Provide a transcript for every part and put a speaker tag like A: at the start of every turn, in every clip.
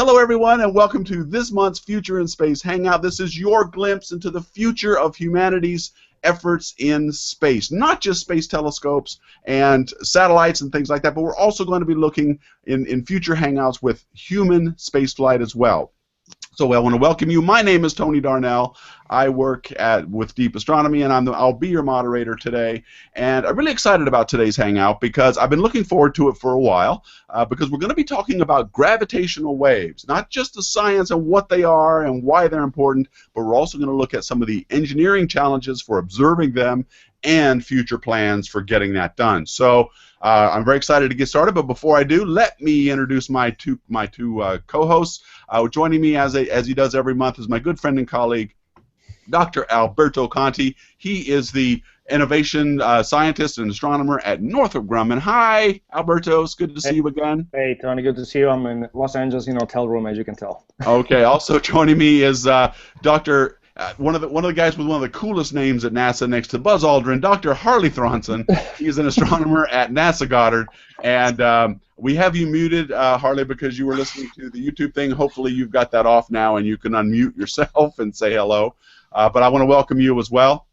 A: Hello, everyone, and welcome to this month's Future in Space Hangout. This is your glimpse into the future of humanity's efforts in space. Not just space telescopes and satellites and things like that, but we're also going to be looking in future hangouts with human spaceflight as well. So I want to welcome you. My name is Tony Darnell. I work with Deep Astronomy, and I'll be your moderator today. And I'm really excited about today's hangout because I've been looking forward to it for a while because we're going to be talking about gravitational waves, not just the science and what they are and why they're important, but we're also going to look at some of the engineering challenges for observing them and future plans for getting that done. So I'm very excited to get started, but before I do, let me introduce my two co-hosts. Joining me as he does every month is my good friend and colleague, Dr. Alberto Conti. He is the innovation scientist and astronomer at Northrop Grumman. Hi, Alberto. It's good to see you again.
B: Hey, Tony. Good to see you. I'm in Los Angeles in a hotel room, as you can tell.
A: Okay. Also joining me is Dr. One of the guys with one of the coolest names at NASA next to Buzz Aldrin, Dr. Harley Thronson. He's an astronomer at NASA Goddard. And we have you muted, Harley, because you were listening to the YouTube thing. Hopefully you've got that off now and you can unmute yourself and say hello. But I want to welcome you as well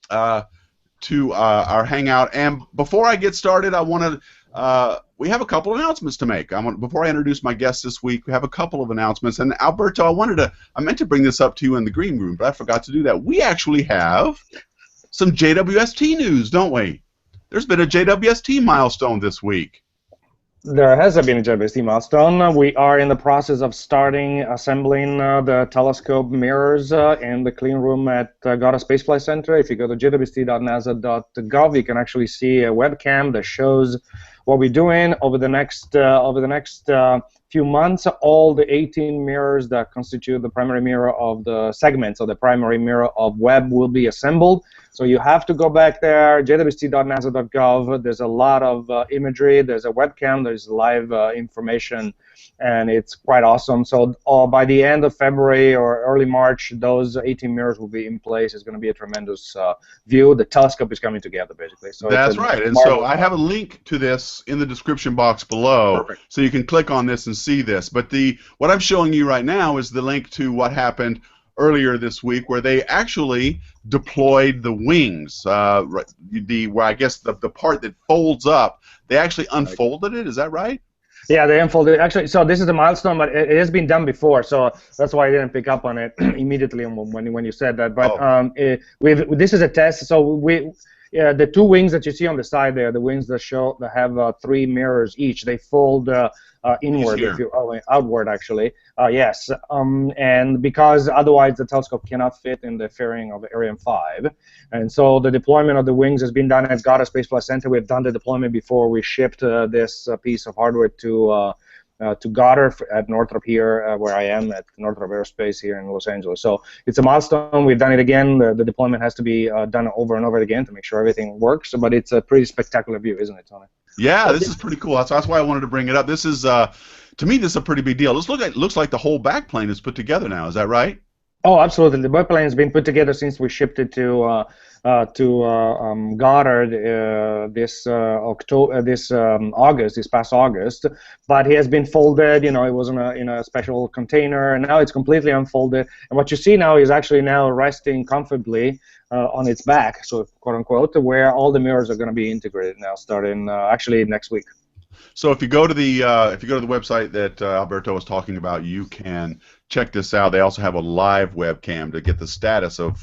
A: to our hangout. And before I get started, I want to we have a couple of announcements to make. Before I introduce my guest this week, we have a couple of announcements. And Alberto, I meant to bring this up to you in the green room, but I forgot to do that. We actually have some JWST news, don't we? There's been a JWST milestone this week.
B: There has been a JWST milestone. We are in the process of starting assembling the telescope mirrors in the clean room at Goddard Space Flight Center. If you go to jwst.nasa.gov, you can actually see a webcam that shows what we're doing over the next few months. All the 18 mirrors that constitute the primary mirror of the segments of the primary mirror of Webb will be assembled. So you have to go back there, jwst.nasa.gov. There's a lot of imagery. There's a webcam. There's live information, and it's quite awesome. So by the end of February or early March, those 18 mirrors will be in place. It's going to be a tremendous view. The telescope is coming together, basically. So
A: that's right. And so I have a link to this in the description box below.
B: Perfect.
A: So you can click on this and see this. But what I'm showing you right now is the link to what happened earlier this week, where they actually deployed the wings. Where I guess the part that folds up, they actually unfolded it. Is that right?
B: Yeah, they unfolded. Actually, so this is a milestone, but it has been done before, so that's why I didn't pick up on it immediately when you said that. But this is a test. So the two wings that you see on the side there, the wings that have 3 mirrors each, they fold inward, outward actually. Yes, and because otherwise the telescope cannot fit in the fairing of Ariane 5, and so the deployment of the wings has been done at Goddard Space Flight Center. We've done the deployment before. We shipped this piece of hardware to Goddard at Northrop here, where I am at Northrop Aerospace here in Los Angeles. So it's a milestone. We've done it again. The deployment has to be done over and over again to make sure everything works. But it's a pretty spectacular view, isn't it, Tony?
A: Yeah, this is pretty cool. That's why I wanted to bring it up. This is, to me, this is a pretty big deal. It looks like the whole backplane is put together now. Is that right?
B: Oh, absolutely. The backplane has been put together since we shipped it to Goddard this past August. But it has been folded. You know, it was in a special container, and now it's completely unfolded. And what you see now is actually now resting comfortably on its back, so quote unquote, where all the mirrors are going to be integrated now, starting actually next week.
A: So if you go to the website that Alberto was talking about, you can check this out. They also have a live webcam to get the status of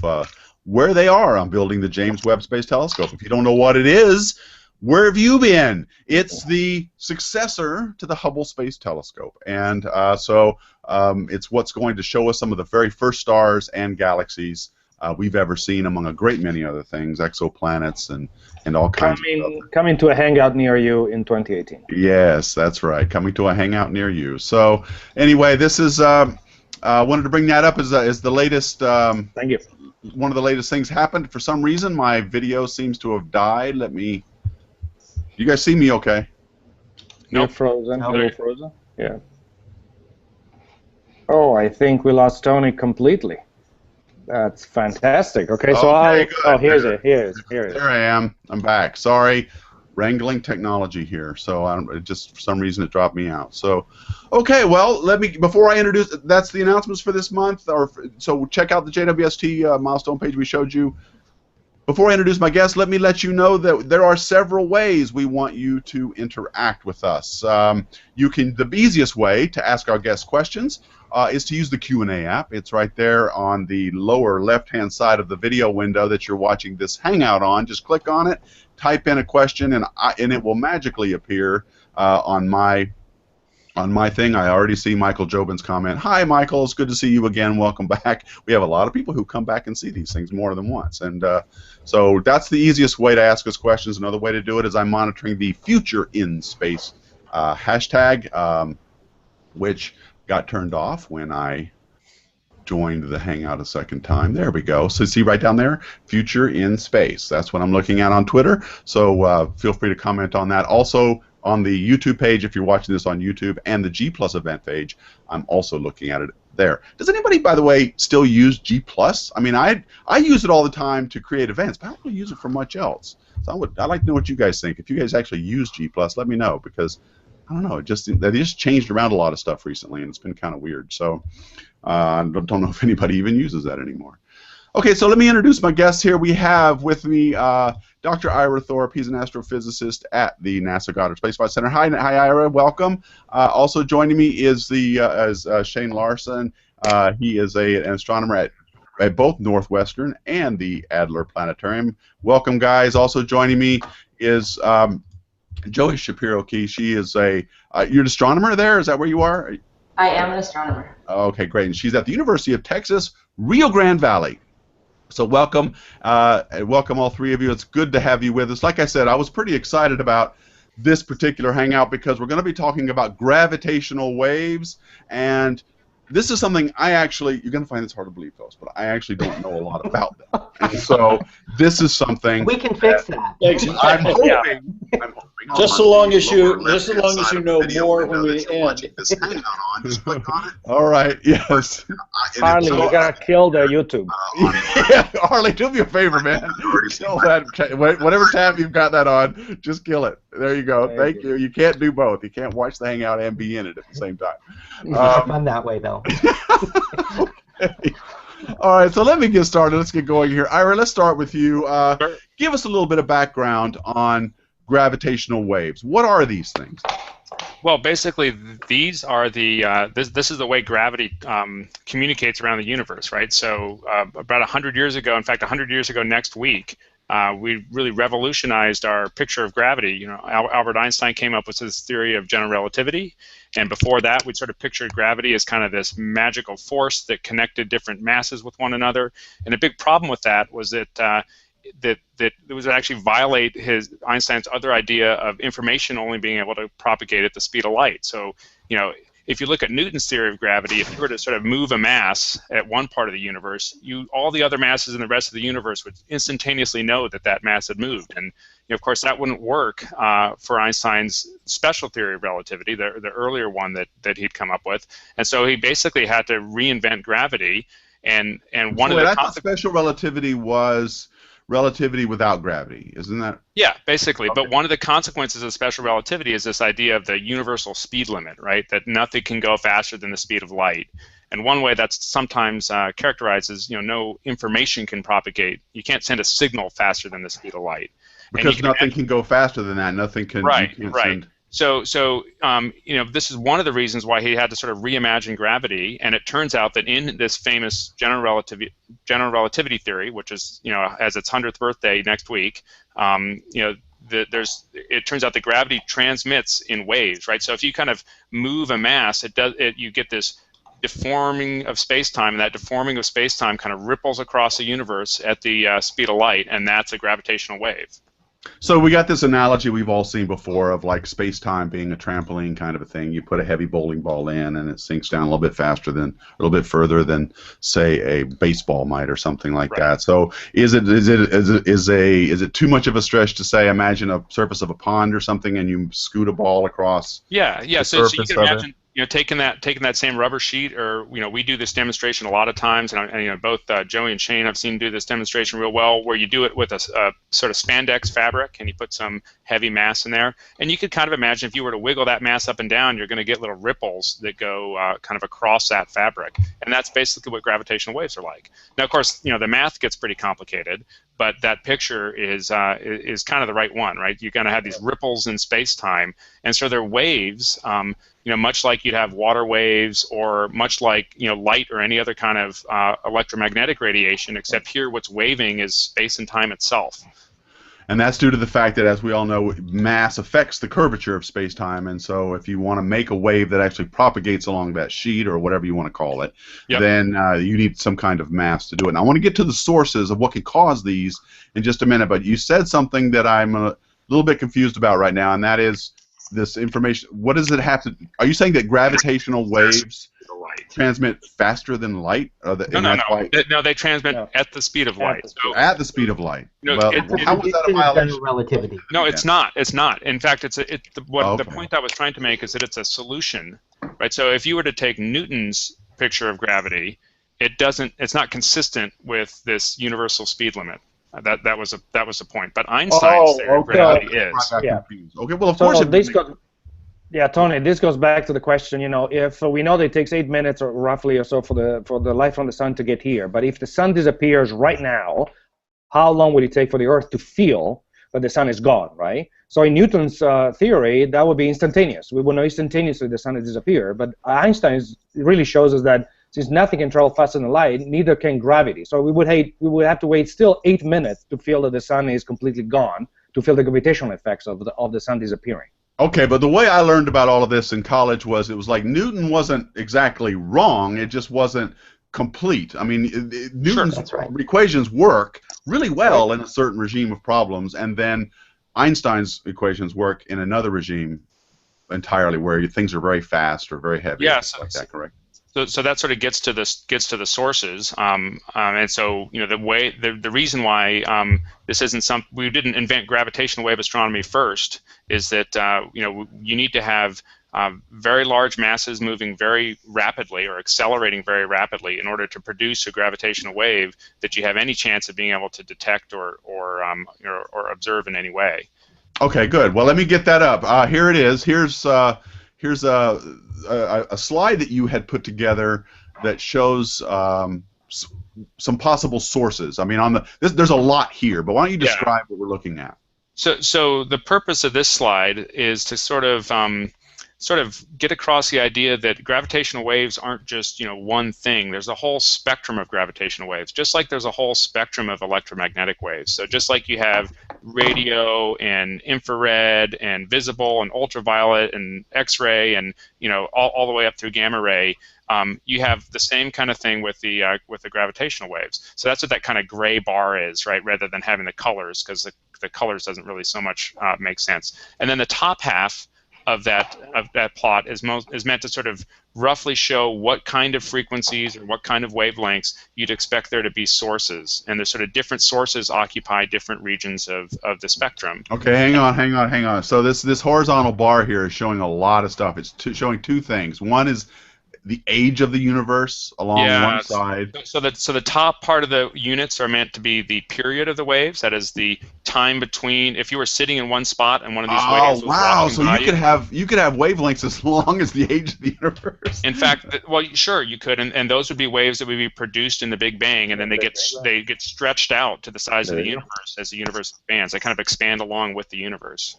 A: where they are on building the James Webb Space Telescope. If you don't know what it is, where have you been? It's the successor to the Hubble Space Telescope, and it's what's going to show us some of the very first stars and galaxies we've ever seen, among a great many other things, exoplanets and all kinds of stuff.
B: Coming to a hangout near you in 2018.
A: Yes, that's right. Coming to a hangout near you. So anyway, this is wanted to bring that up as the latest.
B: Thank you.
A: One of the latest things happened. For some reason, my video seems to have died. You guys see me okay?
B: You're frozen. You're frozen. Yeah. Oh, I think we lost Tony completely. That's fantastic. Okay, so
A: okay,
B: oh, here's it. Here it is.
A: There I am. I'm back. Sorry. wrangling technology here, so just for some reason it dropped me out. So, okay, well, before I introduce, that's the announcements for this month. So check out the JWST milestone page we showed you. Before I introduce my guest, let me let you know that there are several ways we want you to interact with us. The easiest way to ask our guests questions is to use the Q&A app. It's right there on the lower left-hand side of the video window that you're watching this Hangout on. Just click on it, type in a question, and it will magically appear on my thing. I already see Michael Jobin's comment. Hi, Michael. It's good to see you again. Welcome back. We have a lot of people who come back and see these things more than once. And so that's the easiest way to ask us questions. Another way to do it is I'm monitoring the Future in Space hashtag, which got turned off when I joined the Hangout a second time. There we go. So see right down there, Future in Space. That's what I'm looking at on Twitter. So feel free to comment on that. Also, on the YouTube page, if you're watching this on YouTube, and the G Plus event page, I'm also looking at it there. Does anybody, by the way, still use G Plus? I mean, I use it all the time to create events, but I don't really use it for much else. So I'd like to know what you guys think. If you guys actually use G Plus, let me know, because I don't know. They just changed around a lot of stuff recently, and it's been kind of weird. So I don't know if anybody even uses that anymore. Okay, so let me introduce my guest here. We have with me Dr. Ira Thorpe. He's an astrophysicist at the NASA Goddard Space Flight Center. Hi, Ira. Welcome. Also joining me is Shane Larson. He is an astronomer at both Northwestern and the Adler Planetarium. Welcome, guys. Also joining me is Joey Shapiro-Key. She is you're an astronomer there? Is that where you are?
C: I am an astronomer.
A: Okay, great. And she's at the University of Texas, Rio Grande Valley. So welcome, welcome all three of you. It's good to have you with us. Like I said, I was pretty excited about this particular Hangout because we're going to be talking about gravitational waves, and this is something you're going to find this hard to believe, folks, but I actually don't know a lot about them. And so this is something
C: we can fix that.
A: I'm hoping
D: just so long as you know more when we end.
A: This Hangout on, just click on it. All right, yes.
B: Harley, you're going to kill the YouTube.
A: Yeah, Harley, do me a favor, man. Kill that, whatever tab you've got that on, just kill it. There you go. Thank you. You can't do both. You can't watch the Hangout and be in it at the same time.
C: It's fun that way, though.
A: Okay. All right, so let me get started. Let's get going here. Ira, let's start with you.
E: Sure.
A: Give us a little bit of background on gravitational waves. What are these things?
E: Well, basically, these are the this is the way gravity communicates around the universe, right? So about 100 years ago, in fact, 100 years ago next week, we really revolutionized our picture of gravity. You know, Albert Einstein came up with his theory of general relativity, and before that, we sort of pictured gravity as kind of this magical force that connected different masses with one another. And a big problem with that was that that it was actually violate Einstein's other idea of information only being able to propagate at the speed of light. So, you know, if you look at Newton's theory of gravity, if you were to sort of move a mass at one part of the universe, all the other masses in the rest of the universe would instantaneously know that that mass had moved. And, you know, of course, that wouldn't work for Einstein's special theory of relativity, the earlier one that he'd come up with. And so he basically had to reinvent gravity. And one of the
A: I thought special relativity was relativity without gravity, isn't that?
E: Yeah, basically.
A: Okay.
E: But one of the consequences of special relativity is this idea of the universal speed limit, right? That nothing can go faster than the speed of light. And one way that's sometimes characterized is, you know, no information can propagate. You can't send a signal faster than the speed of light.
A: Because nothing can go faster than that. Nothing can.
E: Right,
A: you can't
E: right.
A: Send...
E: So you know, this is one of the reasons why he had to sort of reimagine gravity, and it turns out that in this famous general relativity theory, which is, you know, has its 100th birthday next week, you know, it turns out that gravity transmits in waves, right? So if you kind of move a mass, you get this deforming of space-time, and that deforming of space-time kind of ripples across the universe at the speed of light, and that's a gravitational wave.
A: So we got this analogy we've all seen before of like space-time being a trampoline kind of a thing. You put a heavy bowling ball in, and it sinks down a little bit further than say a baseball might or something like that. So is it too much of a stretch to say imagine a surface of a pond or something, and you scoot a ball across?
E: Yeah.
A: The
E: So you
A: surface
E: can
A: of
E: imagine.
A: it?
E: taking that same rubber sheet, or we do this demonstration a lot of times, and both Joey and Shane I've seen do this demonstration real well, where you do it with a sort of spandex fabric, and you put some heavy mass in there, and you could kind of imagine if you were to wiggle that mass up and down, you're going to get little ripples that go kind of across that fabric, and that's basically what gravitational waves are like. Now, of course, the math gets pretty complicated, but that picture is kind of the right one, right? You're going to have these ripples in space-time, and so they're waves. Much like you'd have water waves, or much like light or any other kind of electromagnetic radiation, except here what's waving is space and time itself.
A: And that's due to the fact that, as we all know, mass affects the curvature of space-time, and so if you want to make a wave that actually propagates along that sheet, or whatever you want to call it, then you need some kind of mass to do it. And I want to get to the sources of what can cause these in just a minute, but you said something that I'm a little bit confused about right now, and that is this information. What does it have to? Are you saying that gravitational waves transmit faster than light?
E: No, they transmit at the speed of light.
A: At the speed of light.
E: Well,
A: how was that a violation?
C: Relativity.
E: No, it's not. It's not. In fact, the point I was trying to make is that it's a solution, right? So if you were to take Newton's picture of gravity, it's not consistent with this universal speed limit. That was the point. But Einstein's theory of gravity is.
A: Okay. Well, of course.
B: Tony, this goes back to the question. If we know that it takes 8 minutes or roughly or so for the light from the sun to get here, but if the sun disappears right now, how long would it take for the Earth to feel that the sun is gone, right? So in Newton's theory, that would be instantaneous. We will know instantaneously the sun has disappeared. But Einstein really shows us that since nothing can travel faster than light, neither can gravity. So we would have to wait still 8 minutes to feel that the sun is completely gone, to feel the gravitational effects of the sun disappearing.
A: Okay, but the way I learned about all of this in college was it was like Newton wasn't exactly wrong, it just wasn't complete. I mean, Newton's equations work really well in a certain regime of problems, and then Einstein's equations work in another regime entirely, where things are very fast or very heavy.
E: Yes,
A: like that, correct?
E: So that sort of gets to the sources, and so the reason why this isn't we didn't invent gravitational wave astronomy first is that you need to have very large masses moving very rapidly or accelerating very rapidly in order to produce a gravitational wave that you have any chance of being able to detect or observe in any way.
A: Okay, good. Well, let me get that up. Here it is. Here's a slide that you had put together that shows some possible sources. I mean, there's a lot here, but why don't you describe what we're looking at?
E: So the purpose of this slide is to sort of get across the idea that gravitational waves aren't just one thing. There's a whole spectrum of gravitational waves, just like there's a whole spectrum of electromagnetic waves. So just like you have radio and infrared and visible and ultraviolet and X-ray and all the way up through gamma ray, you have the same kind of thing with the gravitational waves. So that's what that kind of gray bar is, right? Rather than having the colors, because the colors doesn't really so much make sense. And then the top half of that plot is meant to sort of roughly show what kind of frequencies or what kind of wavelengths you'd expect there to be sources, and there's sort of different sources occupy different regions of the spectrum.
A: Okay, hang on. So this horizontal bar here is showing a lot of stuff. It's showing two things. One is the age of the universe along one side.
E: So the top part of the units are meant to be the period of the waves. That is the time between. If you were sitting in one spot and one of these waves was walking by
A: you could have wavelengths as long as the age of the universe.
E: In fact, sure, you could, and those would be waves that would be produced in the Big Bang, and then they get stretched out to the size of the universe as the universe expands. They kind of expand along with the universe.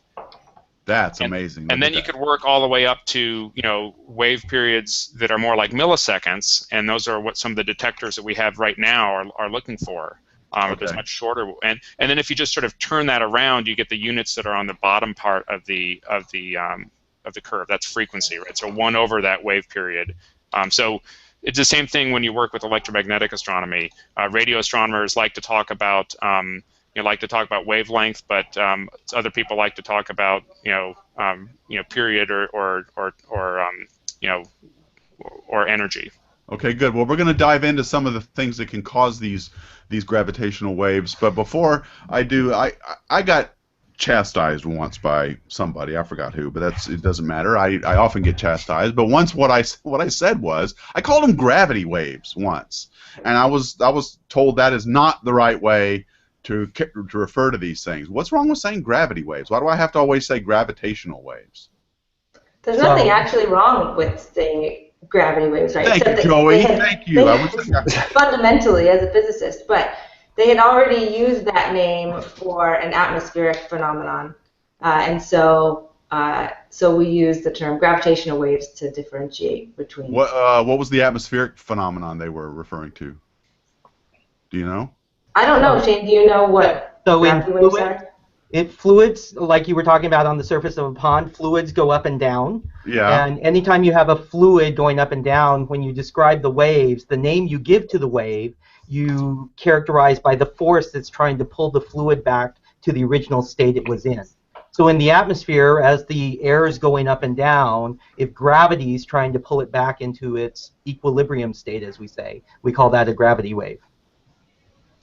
A: That's amazing.
E: And then you could work all the way up to wave periods that are more like milliseconds, and those are what some of the detectors that we have right now are looking for. There's much shorter, and then if you just sort of turn that around, you get the units that are on the bottom part of the curve. That's frequency, right? So 1 over that wave period. So it's the same thing when you work with electromagnetic astronomy. Radio astronomers like to talk about wavelength, but other people like to talk about period or energy.
A: Okay, good. Well, we're going to dive into some of the things that can cause these gravitational waves. But before I do, I got chastised once by somebody. I forgot who, but it doesn't matter. I often get chastised. But once what I said was I called them gravity waves once, and I was told that is not the right way to refer to these things. What's wrong with saying gravity waves? Why do I have to always say gravitational waves?
F: There's nothing actually wrong with saying gravity waves, right?
A: Thank you, Joey. Thank you.
F: Fundamentally, as a physicist, but they had already used that name for an atmospheric phenomenon, and so we use the term gravitational waves to differentiate between.
A: What was the atmospheric phenomenon they were referring to? Do you know?
F: I don't know, Shane. Do you know what gravity waves are?
C: Fluids, like you were talking about on the surface of a pond, fluids go up and down.
A: Yeah.
C: And anytime you have a fluid going up and down, when you describe the waves, the name you give to the wave, you characterize by the force that's trying to pull the fluid back to the original state it was in. So in the atmosphere, as the air is going up and down, if gravity is trying to pull it back into its equilibrium state, as we say, we call that a gravity wave.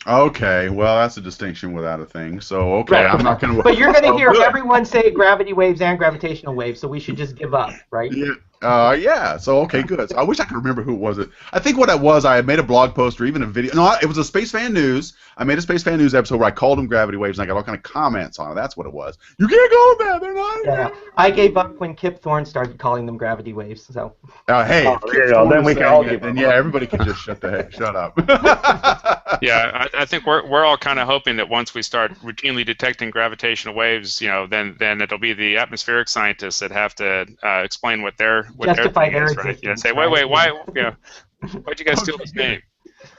A: Okay, well, that's a distinction without a thing. So, okay,
C: right.
A: I'm not going to...
C: But you're going to hear everyone say gravity waves and gravitational waves, so we should just give up, right?
A: Yeah. Yeah. So, okay, good. So I wish I could remember who it was. I think what it was, I had made a blog post or even a video. No, it was a Space Fan News. I made a Space Fan News episode where I called them gravity waves, and I got all kind of comments on it. That's what it was. You can't call them that. They're not.
C: Yeah. I gave up when Kip Thorne started calling them gravity waves. So.
A: Hey.
B: Then we can all give
A: up. Yeah, everybody can just shut up.
E: Yeah, I think we're all kind of hoping that once we start routinely detecting gravitational waves, then it'll be the atmospheric scientists that have to explain what their thing is, right? Yeah, say wait, why'd you guys steal this name?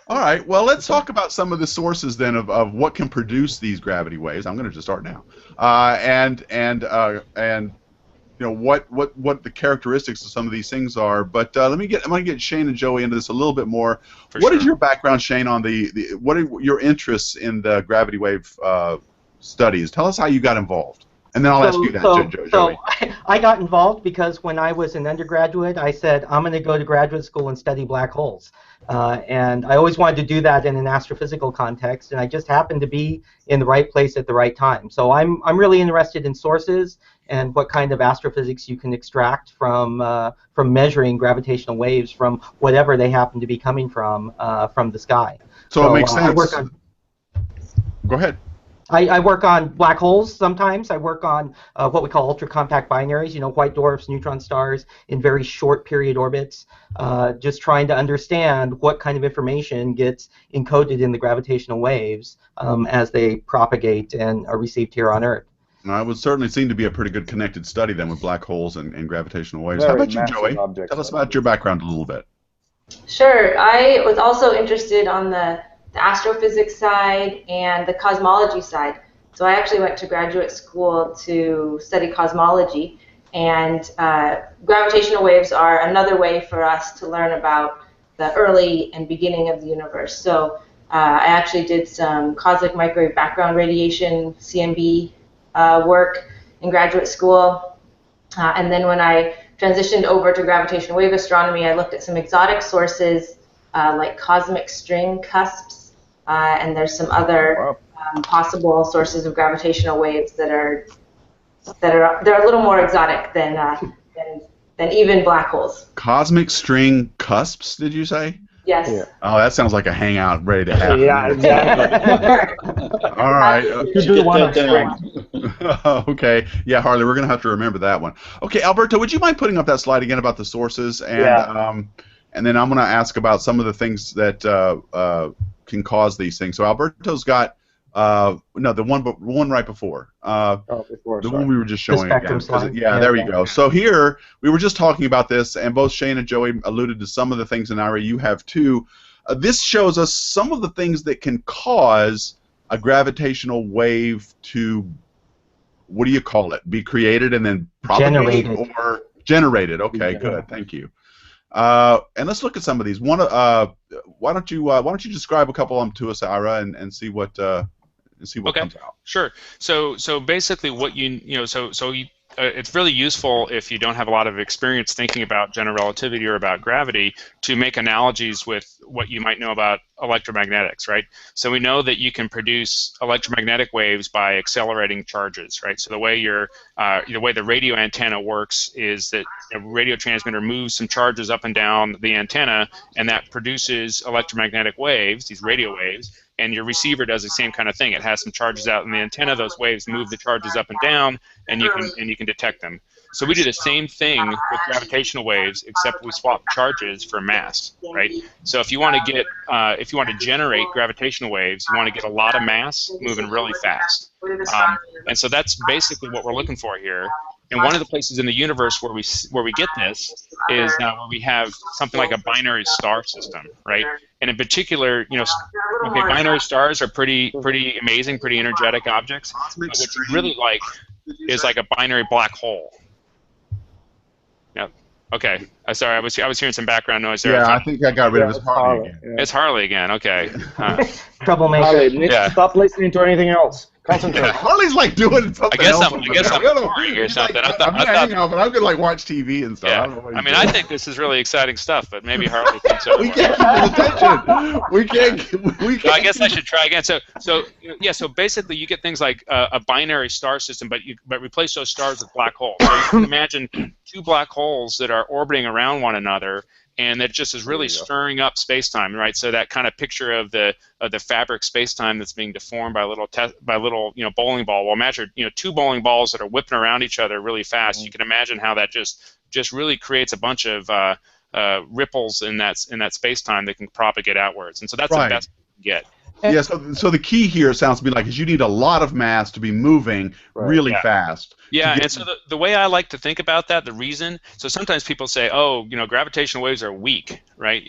A: All right, well, let's talk about some of the sources then of what can produce these gravity waves. I'm going to just start now, and what the characteristics of some of these things are. But I'm going to get Shane and Joey into this a little bit more. What is your background, Shane, on what are your interests in the gravity wave studies? Tell us how you got involved. And then I'll ask you that, Joey.
C: So I got involved because when I was an undergraduate, I said, I'm going to go to graduate school and study black holes. And I always wanted to do that in an astrophysical context, and I just happened to be in the right place at the right time. So I'm really interested in sources and what kind of astrophysics you can extract from measuring gravitational waves from whatever they happen to be coming from the sky.
A: So it makes sense. Go ahead.
C: I work on black holes sometimes. I work on what we call ultra-compact binaries, white dwarfs, neutron stars in very short period orbits, just trying to understand what kind of information gets encoded in the gravitational waves as they propagate and are received here on Earth.
A: It would certainly seem to be a pretty good connected study then with black holes and gravitational waves. How about you, Joey? Tell us about your background a little bit.
F: Sure. I was also interested on the astrophysics side and the cosmology side. So I actually went to graduate school to study cosmology, and gravitational waves are another way for us to learn about the early and beginning of the universe. So I actually did some cosmic microwave background radiation, CMB, work in graduate school. And then when I transitioned over to gravitational wave astronomy, I looked at some exotic sources like cosmic string cusps. And there's some other possible sources of gravitational waves they're a little more exotic than even black holes.
A: Cosmic string cusps, did you say?
F: Yes. Yeah.
A: Oh, that sounds like a hangout ready to happen.
B: Yeah, exactly.
A: All right.
D: That
A: Okay. Yeah, Harley, we're going to have to remember that one. Okay, Alberto, would you mind putting up that slide again about the sources? And then I'm going to ask about some of the things that can cause these things. So Alberto's got the one right before. The one we were just showing. Yeah, there we go. So here we were just talking about this, and both Shane and Joey alluded to some of the things, and Ira, you have too. This shows us some of the things that can cause a gravitational wave to, what do you call it? Be created and then propagated or generated. Okay, good. Thank you. And let's look at some of these. Why don't you describe a couple of them to us, Ira, and see what comes out.
E: Sure. So basically, what it's really useful if you don't have a lot of experience thinking about general relativity or about gravity to make analogies with what you might know about electromagnetics, right? So we know that you can produce electromagnetic waves by accelerating charges, right? So the way the way the radio antenna works is that a radio transmitter moves some charges up and down the antenna, and that produces electromagnetic waves, these radio waves. And your receiver does the same kind of thing. It has some charges out in the antenna. Those waves move the charges up and down, and you can detect them. So we do the same thing with gravitational waves, except we swap charges for mass, right? So if you want to generate gravitational waves, you want to get a lot of mass moving really fast. And so that's basically what we're looking for here. And one of the places in the universe where we get this is where we have something like a binary star system, right? And in particular, binary stars are pretty amazing, pretty energetic objects. But what you really like is like a binary black hole. Yep. Okay. Sorry, I was hearing some background noise there.
A: Yeah, I think I got rid of his Harley again.
E: It's Harley again. Okay.
C: Troublemaker.
B: Harley, stop listening to anything else. Concentrate.
A: Harley's like doing something else.
E: I guess I'm boring or something.
A: Like, I'm hanging out, but I'm gonna like watch TV and stuff.
E: Yeah. I think this is really exciting stuff, but maybe Harley thinks so.
A: We can't keep his attention. We can't.
E: No, I guess I should try again. So basically, you get things like a binary star system, but replace those stars with black holes. So you can imagine two black holes that are orbiting around one another, and that just is really stirring up space-time, right? So that kind of picture of the fabric space-time that's being deformed by a little bowling ball. Well, imagine two bowling balls that are whipping around each other really fast. You can imagine how that just really creates a bunch of ripples in that space-time that can propagate outwards, and so that's the best you can get.
A: Yeah, so the key here, it sounds to me like, is you need a lot of mass to be moving really fast.
E: Yeah, and so the way I like to think about that, the reason, so sometimes people say, oh, gravitational waves are weak, right?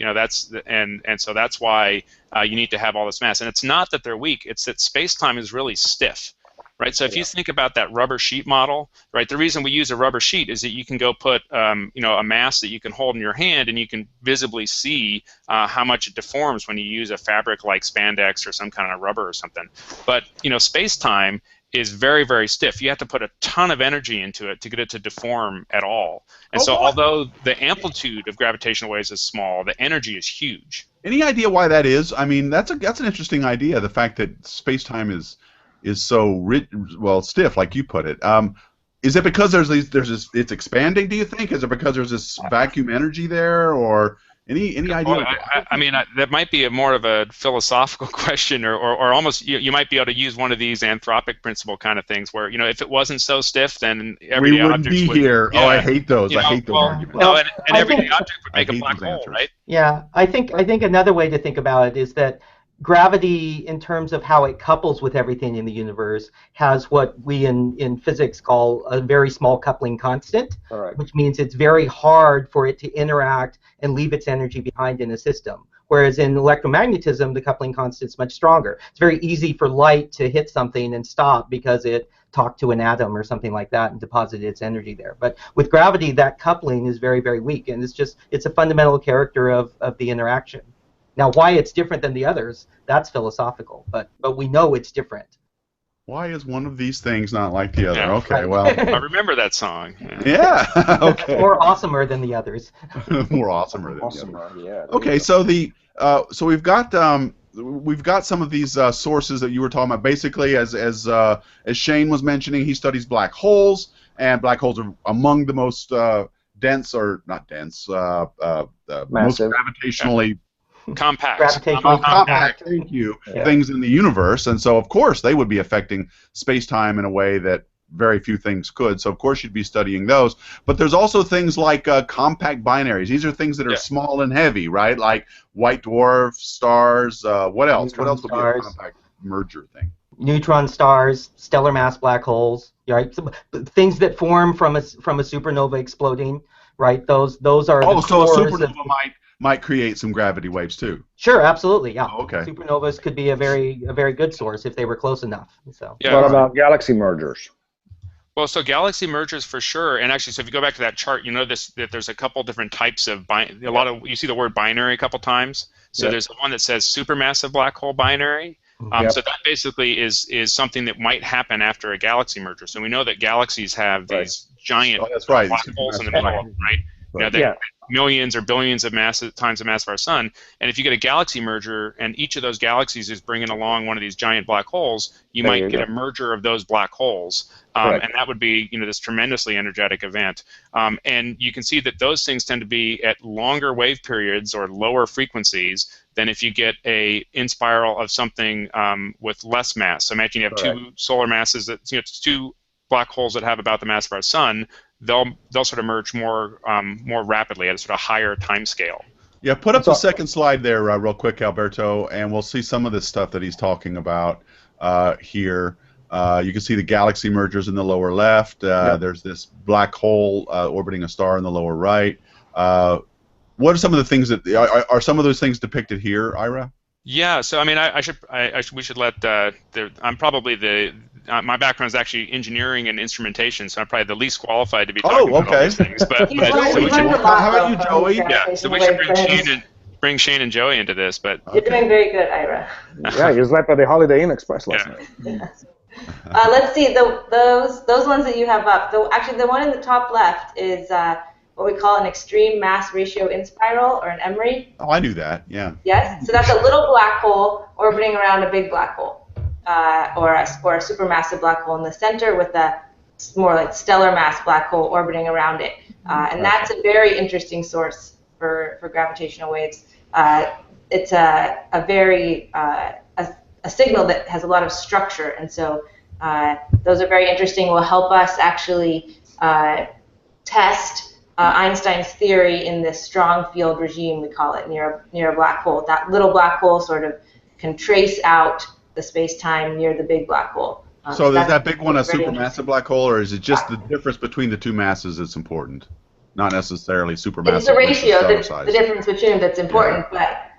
E: And so that's why you need to have all this mass. And it's not that they're weak, it's that space-time is really stiff. Right, so if you think about that rubber sheet model, right, the reason we use a rubber sheet is that you can go put, a mass that you can hold in your hand, and you can visibly see how much it deforms when you use a fabric like spandex or some kind of rubber or something. But space-time is very, very stiff. You have to put a ton of energy into it to get it to deform at all. And although the amplitude of gravitational waves is small, the energy is huge.
A: Any idea why that is? I mean, that's an interesting idea. The fact that space-time is so stiff, like you put it. Is it because it's expanding? Do you think? Is it because there's this vacuum energy there, or any idea?
E: That might be more of a philosophical question, or almost you might be able to use one of these anthropic principle kind of things, where if it wasn't so stiff, then everyday objects
A: be here. Yeah. Oh, I hate those. I hate those arguments.
E: No, and everyday object would make a black hole, right?
C: Yeah, I think another way to think about it is that gravity, in terms of how it couples with everything in the universe, has what we in physics call a very small coupling constant, which means it's very hard for it to interact and leave its energy behind in a system. Whereas in electromagnetism, the coupling constant is much stronger. It's very easy for light to hit something and stop because it talked to an atom or something like that and deposited its energy there. But with gravity, that coupling is very, very weak, and it's a fundamental character of the interaction. Now, why it's different than the others, that's philosophical, but we know it's different.
A: Why is one of these things not like the other? Yeah. Okay, well.
E: I remember that song.
A: Yeah, okay.
C: More awesomer than the others.
A: More awesomer than the others. Yeah. Okay, so we've got some of these sources that you were talking about. Basically, as Shane was mentioning, he studies black holes, and black holes are among the most dense, or not dense, most gravitationally
E: compact.
A: Thank you. Yeah. Things in the universe, and so of course they would be affecting space-time in a way that very few things could. So of course you'd be studying those. But there's also things like compact binaries. These are things that are small and heavy, right? Like white dwarf stars. What else? What else would be a compact merger thing?
C: Neutron stars, stellar mass black holes, right? So, things that form from a supernova exploding, right? Those are.
A: Oh, so a supernova might create some gravity waves too.
C: Sure, absolutely, yeah.
A: Oh, okay.
C: Supernovas could be a very good source if they were close enough. So.
B: Yeah, what about galaxy mergers?
E: Well, so galaxy mergers for sure, and actually, so if you go back to that chart, you notice that there's a couple different types of you see the word binary a couple times. So there's one that says supermassive black hole binary, So that basically is something that might happen after a galaxy merger. So we know that galaxies have these giant black holes in the middle of them, right? You know, they millions or billions of times the mass of our sun. And if you get a galaxy merger, and each of those galaxies is bringing along one of these giant black holes, you might get a merger of those black holes, and that would be, you know, this tremendously energetic event. And you can see that those things tend to be at longer wave periods or lower frequencies than if you get a in-spiral of something with less mass. So imagine you have two solar masses that, you know, two black holes that have about the mass of our sun. They'll sort of merge more rapidly at a sort of higher time scale.
A: Yeah, put up the second slide there real quick, Alberto, and we'll see some of this stuff that he's talking about here. You can see the galaxy mergers in the lower left. There's this black hole orbiting a star in the lower right. What are some of the things that are some of those things depicted here, Ira?
E: Yeah, so I mean, we should let I'm probably my background is actually engineering and instrumentation, so I'm probably the least qualified to be talking about all these things. But
A: how about you, Joey?
E: Yeah, so we should bring Shane and Joey into this. But
F: you're doing very good, Ira.
B: Yeah, you slept at the Holiday Inn Express last night.
F: Let's see, those ones that you have up. Actually, the one in the top left is what we call an extreme mass ratio in-spiral, or an EMRI.
A: Oh, I knew that, yeah.
F: Yes, so that's a little black hole orbiting around a big black hole, or a supermassive black hole in the center with a more like stellar mass black hole orbiting around it. And that's a very interesting source for gravitational waves. It's a very a signal that has a lot of structure, and so those are very interesting. Will help us actually test Einstein's theory in this strong field regime, we call it, near a black hole. That little black hole sort of can trace out the space-time near the big black hole.
A: So is that big one a supermassive black hole, or is it just the difference between the two masses that's important? Not necessarily supermassive.
F: It's the ratio, the difference between them that's important, but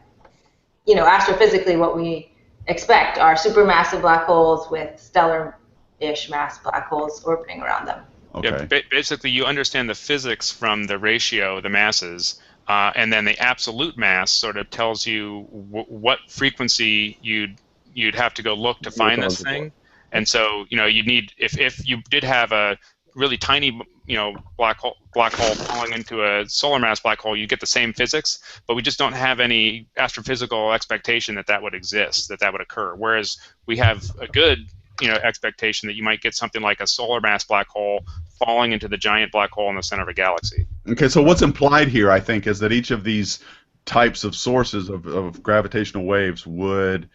F: you know, astrophysically, what we expect are supermassive black holes with stellar-ish mass black holes orbiting around them.
A: Okay.
E: Yeah, basically, you understand the physics from the ratio, the masses, and then the absolute mass sort of tells you what frequency you'd have to go look to find this thing. And so, you know, you need if you did have a really tiny, you know, black hole falling into a solar mass black hole, you get the same physics, but we just don't have any astrophysical expectation that would exist, that would occur. Whereas we have a good, you know, expectation that you might get something like a solar mass black hole falling into the giant black hole in the center of a galaxy.
A: Okay, so what's implied here, I think, is that each of these types of sources of gravitational waves would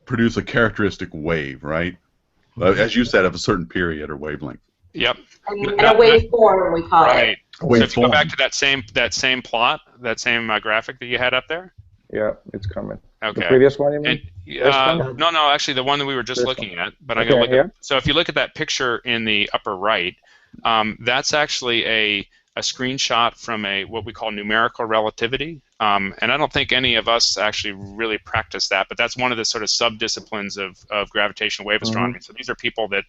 A: produce a characteristic wave, right? As you said, of a certain period or wavelength.
E: Yep.
F: And a waveform, we call it.
E: So if you go back to that same plot, that same graphic that you had up there.
B: Yeah, it's coming.
E: Okay.
B: The previous one, you mean?
E: No, actually, the one that we were just looking at. But I'm going to look at. So if you look at that picture in the upper right, that's actually a screenshot from what we call numerical relativity. And I don't think any of us actually really practice that, but that's one of the sort of sub-disciplines of gravitational wave astronomy. So these are people that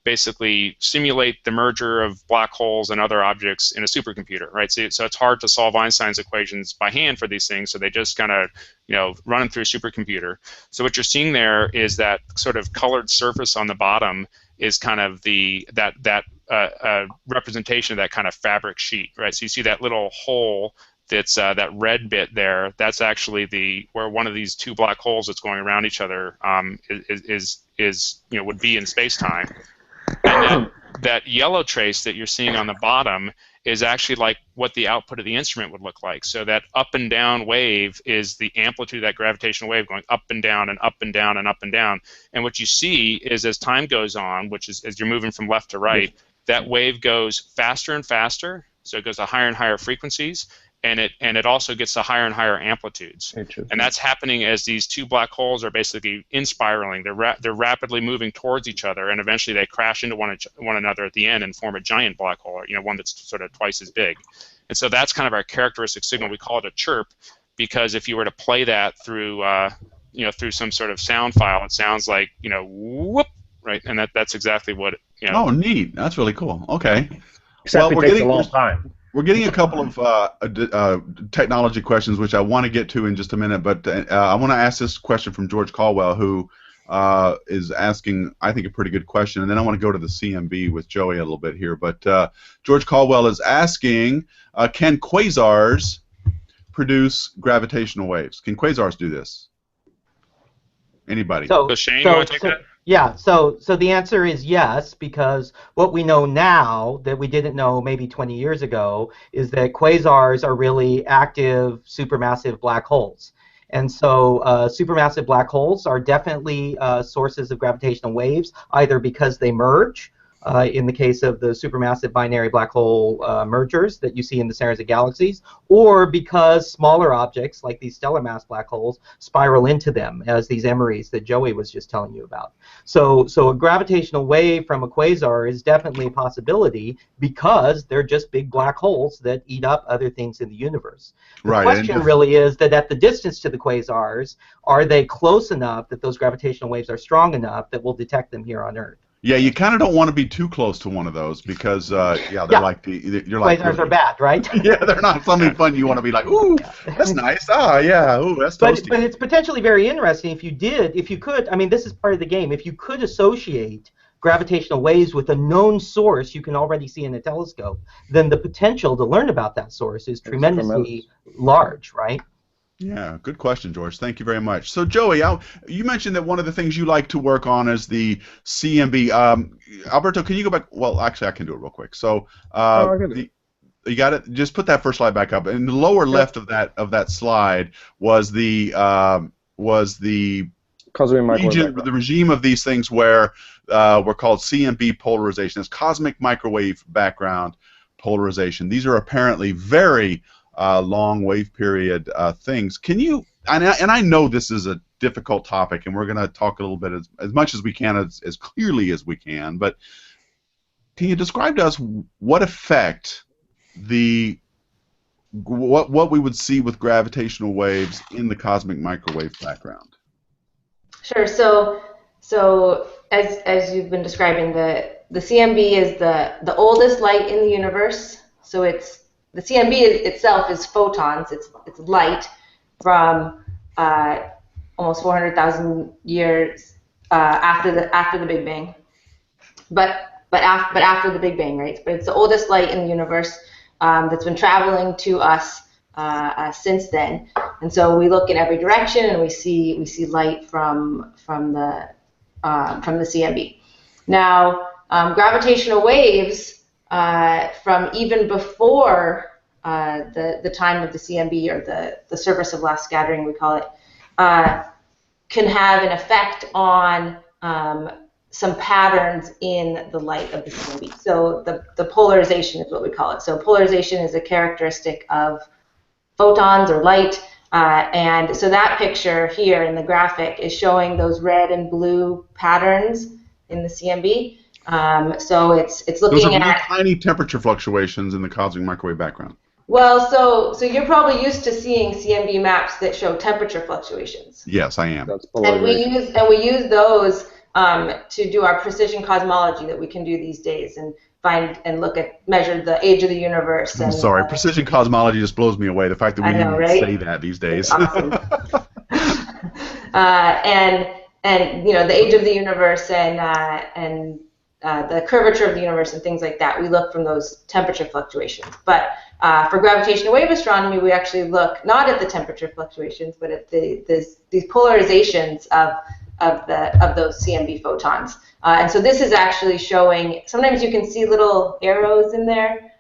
E: basically simulate the merger of black holes and other objects in a supercomputer, right? So it's hard to solve Einstein's equations by hand for these things, so they just kind of, you know, run them through a supercomputer. So what you're seeing there is that sort of colored surface on the bottom is kind of that representation of that kind of fabric sheet, right? So you see that little hole that's that red bit there. That's actually where one of these two black holes that's going around each other is you know, would be in space-time. And then that yellow trace that you're seeing on the bottom is actually like what the output of the instrument would look like. So that up and down wave is the amplitude of that gravitational wave going up and down and up and down and up and down. And what you see is as time goes on, which is as you're moving from left to right, that wave goes faster and faster. So it goes to higher and higher frequencies. And it also gets to higher and higher amplitudes, and that's happening as these two black holes are basically in-spiraling. They're rapidly moving towards each other, and eventually they crash into one another at the end and form a giant black hole, or, you know, one that's sort of twice as big. And so that's kind of our characteristic signal. We call it a chirp, because if you were to play that through you know, through some sort of sound file, it sounds like, you know, whoop, right? And that's exactly what, you know.
A: Oh, neat. That's really cool. Okay.
B: Except it takes a long time.
A: We're getting a couple of technology questions, which I want to get to in just a minute, but I want to ask this question from George Caldwell, who is asking, I think, a pretty good question, and then I want to go to the CMB with Joey a little bit here. But George Caldwell is asking, can quasars produce gravitational waves? Can quasars do this? Anybody?
E: So Shane, you want to take that?
C: Yeah, so the answer is yes, because what we know now that we didn't know maybe 20 years ago is that quasars are really active supermassive black holes. And so supermassive black holes are definitely sources of gravitational waves, either because they merge, in the case of the supermassive binary black hole mergers that you see in the centers of galaxies, or because smaller objects like these stellar mass black holes spiral into them, as these emeries that Joey was just telling you about. So a gravitational wave from a quasar is definitely a possibility because they're just big black holes that eat up other things in the universe. The question really is that at the distance to the quasars, are they close enough that those gravitational waves are strong enough that we'll detect them here on Earth?
A: Yeah, you kind of don't want to be too close to one of those because, yeah, they're like you're like
C: quasars are bad, right?
A: Yeah, they're not something fun. You want to be like, ooh, that's nice. Ah, yeah, ooh, that's toasty.
C: But it's potentially very interesting if you could. I mean, this is part of the game. If you could associate gravitational waves with a known source you can already see in a telescope, then the potential to learn about that source is tremendously large, right?
A: Yeah, good question, George. Thank you very much. So, Joey, you mentioned that one of the things you like to work on is the CMB. Alberto, can you go back? Well, actually, I can do it real quick. So, you got it. Just put that first slide back up. In the lower left of that slide was the regime of these things where were called CMB polarization. It's cosmic microwave background polarization. These are apparently very long wave period things. Can you, and I know this is a difficult topic, and we're going to talk a little bit as much as we can, as clearly as we can, but can you describe to us what effect what we would see with gravitational waves in the cosmic microwave background?
F: Sure. So as you've been describing, the CMB is the oldest light in the universe. So the CMB itself is photons. It's light from almost 400,000 years after the Big Bang. But after the Big Bang, right? But it's the oldest light in the universe that's been traveling to us since then. And so we look in every direction and we see light from the CMB. Now, gravitational waves from even before the time of the CMB, or the surface of last scattering, we call it, can have an effect on some patterns in the light of the CMB. So the polarization is what we call it. So polarization is a characteristic of photons or light, and so that picture here in the graphic is showing those red and blue patterns in the CMB. So it's looking at
A: tiny temperature fluctuations in the cosmic microwave background.
F: Well, so you're probably used to seeing CMB maps that show temperature fluctuations.
A: Yes, I am.
F: That's polarization. And we use those to do our precision cosmology that we can do these days and find and measure the age of the universe.
A: I'm sorry, precision cosmology just blows me away. The fact that we even say that these days.
F: Awesome. and you know, the age of the universe and the curvature of the universe and things like that. We look from those temperature fluctuations. But for gravitational wave astronomy, we actually look not at the temperature fluctuations, but at these polarizations of those CMB photons. And so this is actually showing, sometimes you can see little arrows in there.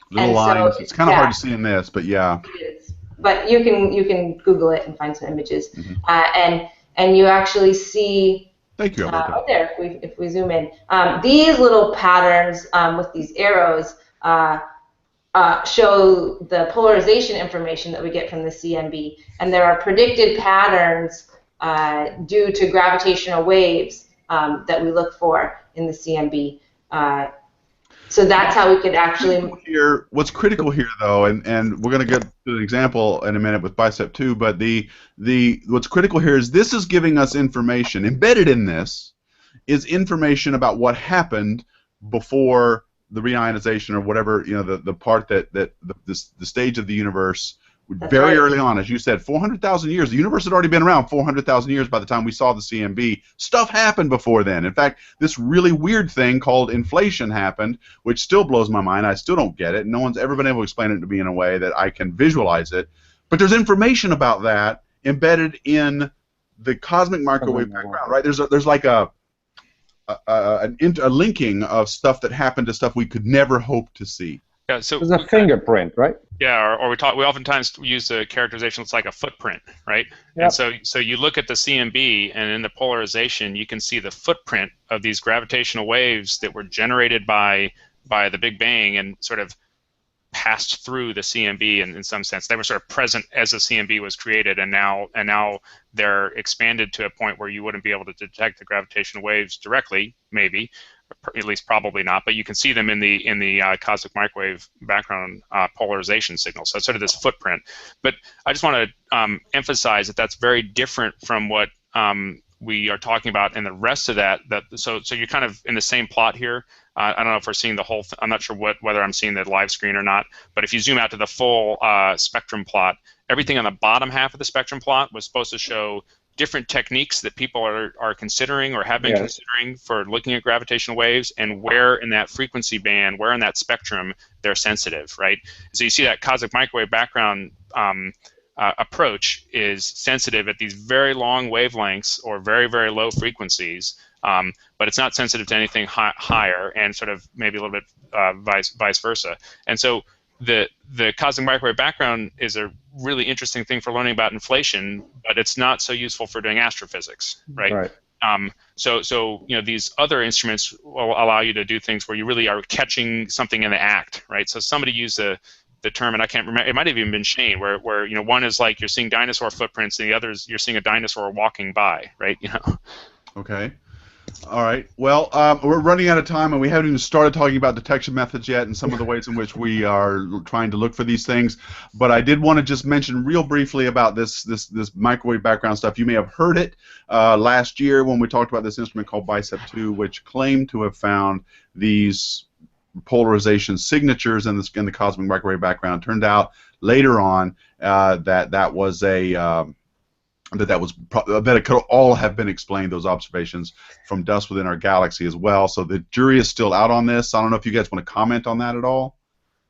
A: Little lines. So, it's kind of hard to see in this, but yeah.
F: It is. But you can Google it and find some images. And you actually see,
A: thank you, Alberto.
F: Right there, if we zoom in, these little patterns with these arrows show the polarization information that we get from the CMB. And there are predicted patterns due to gravitational waves that we look for in the CMB. So that's how we could actually...
A: What's critical here, though, and we're going to get to an example in a minute with Bicep 2, but what's critical here is this is giving us information. Embedded in this is information about what happened before the reionization or whatever, the part that the stage of the universe.
F: That's
A: Very
F: right.
A: early on, as you said, 400,000 years. The universe had already been around 400,000 years by the time we saw the CMB. Stuff happened before then. In fact, this really weird thing called inflation happened, which still blows my mind. I still don't get it. No one's ever been able to explain it to me in a way that I can visualize it. But there's information about that embedded in the cosmic microwave background, right? There's like a linking of stuff that happened to stuff we could never hope to see.
E: Yeah, so
B: there's a fingerprint, right?
E: Yeah, or we oftentimes use the characterization that's like a footprint, right?
B: Yep.
E: And so you look at the CMB, and in the polarization, you can see the footprint of these gravitational waves that were generated by the Big Bang and sort of passed through the CMB in some sense. They were sort of present as the CMB was created, and now they're expanded to a point where you wouldn't be able to detect the gravitational waves directly, maybe. At least probably not, but you can see them in the cosmic microwave background polarization signal. So it's sort of this footprint. But I just want to emphasize that that's very different from what we are talking about in the rest of that. So you're kind of in the same plot here. I don't know if we're seeing the whole. I'm not sure whether I'm seeing the live screen or not. But if you zoom out to the full spectrum plot, everything on the bottom half of the spectrum plot was supposed to show different techniques that people are considering or have been considering for looking at gravitational waves, and where in that frequency band, where in that spectrum they're sensitive, right? So you see that cosmic microwave background approach is sensitive at these very long wavelengths or very, very low frequencies, but it's not sensitive to anything higher, and sort of maybe a little bit vice versa. And so the cosmic microwave background is a really interesting thing for learning about inflation, but it's not so useful for doing astrophysics, right?
B: Right.
E: So these other instruments will allow you to do things where you really are catching something in the act, right? So somebody used the term, and I can't remember, it might have even been Shane, where one is like you're seeing dinosaur footprints, and the other is you're seeing a dinosaur walking by, right?
A: Okay. All right. Well, we're running out of time, and we haven't even started talking about detection methods yet and some of the ways in which we are trying to look for these things. But I did want to just mention real briefly about this microwave background stuff. You may have heard it last year when we talked about this instrument called BICEP2, which claimed to have found these polarization signatures in the cosmic microwave background. Turned out later on that was that it could all have been explained, those observations from dust within our galaxy as well. So the jury is still out on this. I don't know if you guys want to comment on that at all.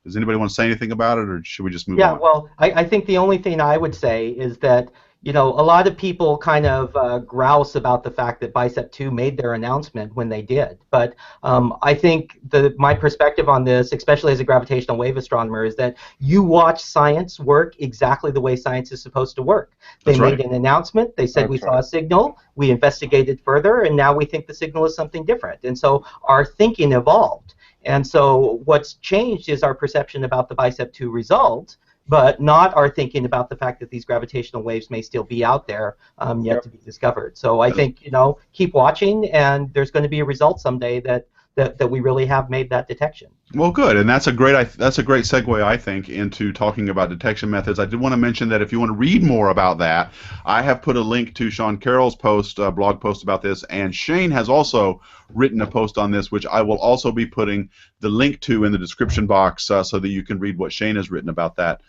A: Does anybody want to say anything about it, or should we just move on?
C: Yeah, well, I think the only thing I would say is that a lot of people kind of grouse about the fact that BICEP2 made their announcement when they did. But I think my perspective on this, especially as a gravitational wave astronomer, is that you watch science work exactly the way science is supposed to work. They made an announcement. They said we saw a signal. We investigated further, and now we think the signal is something different. And so our thinking evolved. And so what's changed is our perception about the BICEP2 result, but not our thinking about the fact that these gravitational waves may still be out there yet to be discovered. So I think, keep watching, and there's going to be a result someday that we really have made that detection.
A: Well, good, and that's a great segue, I think, into talking about detection methods. I did want to mention that if you want to read more about that, I have put a link to Sean Carroll's blog post about this, and Shane has also written a post on this, which I will also be putting the link to in the description box, so that you can read what Shane has written about that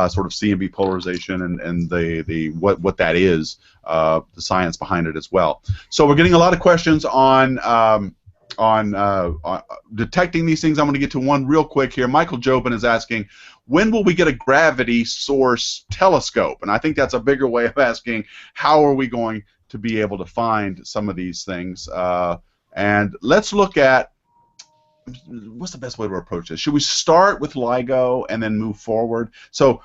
A: sort of CMB polarization and the what that is, the science behind it as well. So we're getting a lot of questions on detecting these things. I'm going to get to one real quick here. Michael Jobin is asking, when will we get a gravity source telescope? And I think that's a bigger way of asking, how are we going to be able to find some of these things? And let's look at, what's the best way to approach this? Should we start with LIGO and then move forward? So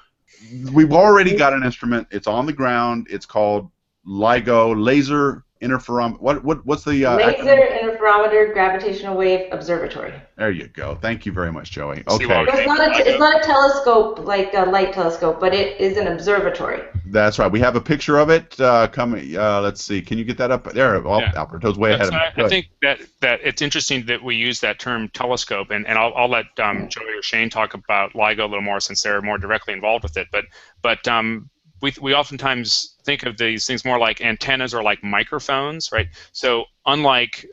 A: we've already got an instrument. It's on the ground. It's called LIGO, Laser Interferometer. What's the
F: Laser Interferometer Gravitational Wave Observatory.
A: There you go. Thank you very much, Joey. Okay.
F: It's not a telescope like a light telescope, but it is an observatory.
A: That's right. We have a picture of it coming. Let's see. Can you get that up there? Well, yeah. Alberto's way ahead of me.
E: I think that it's interesting that we use that term telescope, and I'll let Joey or Shane talk about LIGO a little more since they're more directly involved with it. But we oftentimes think of these things more like antennas or like microphones, right? So unlike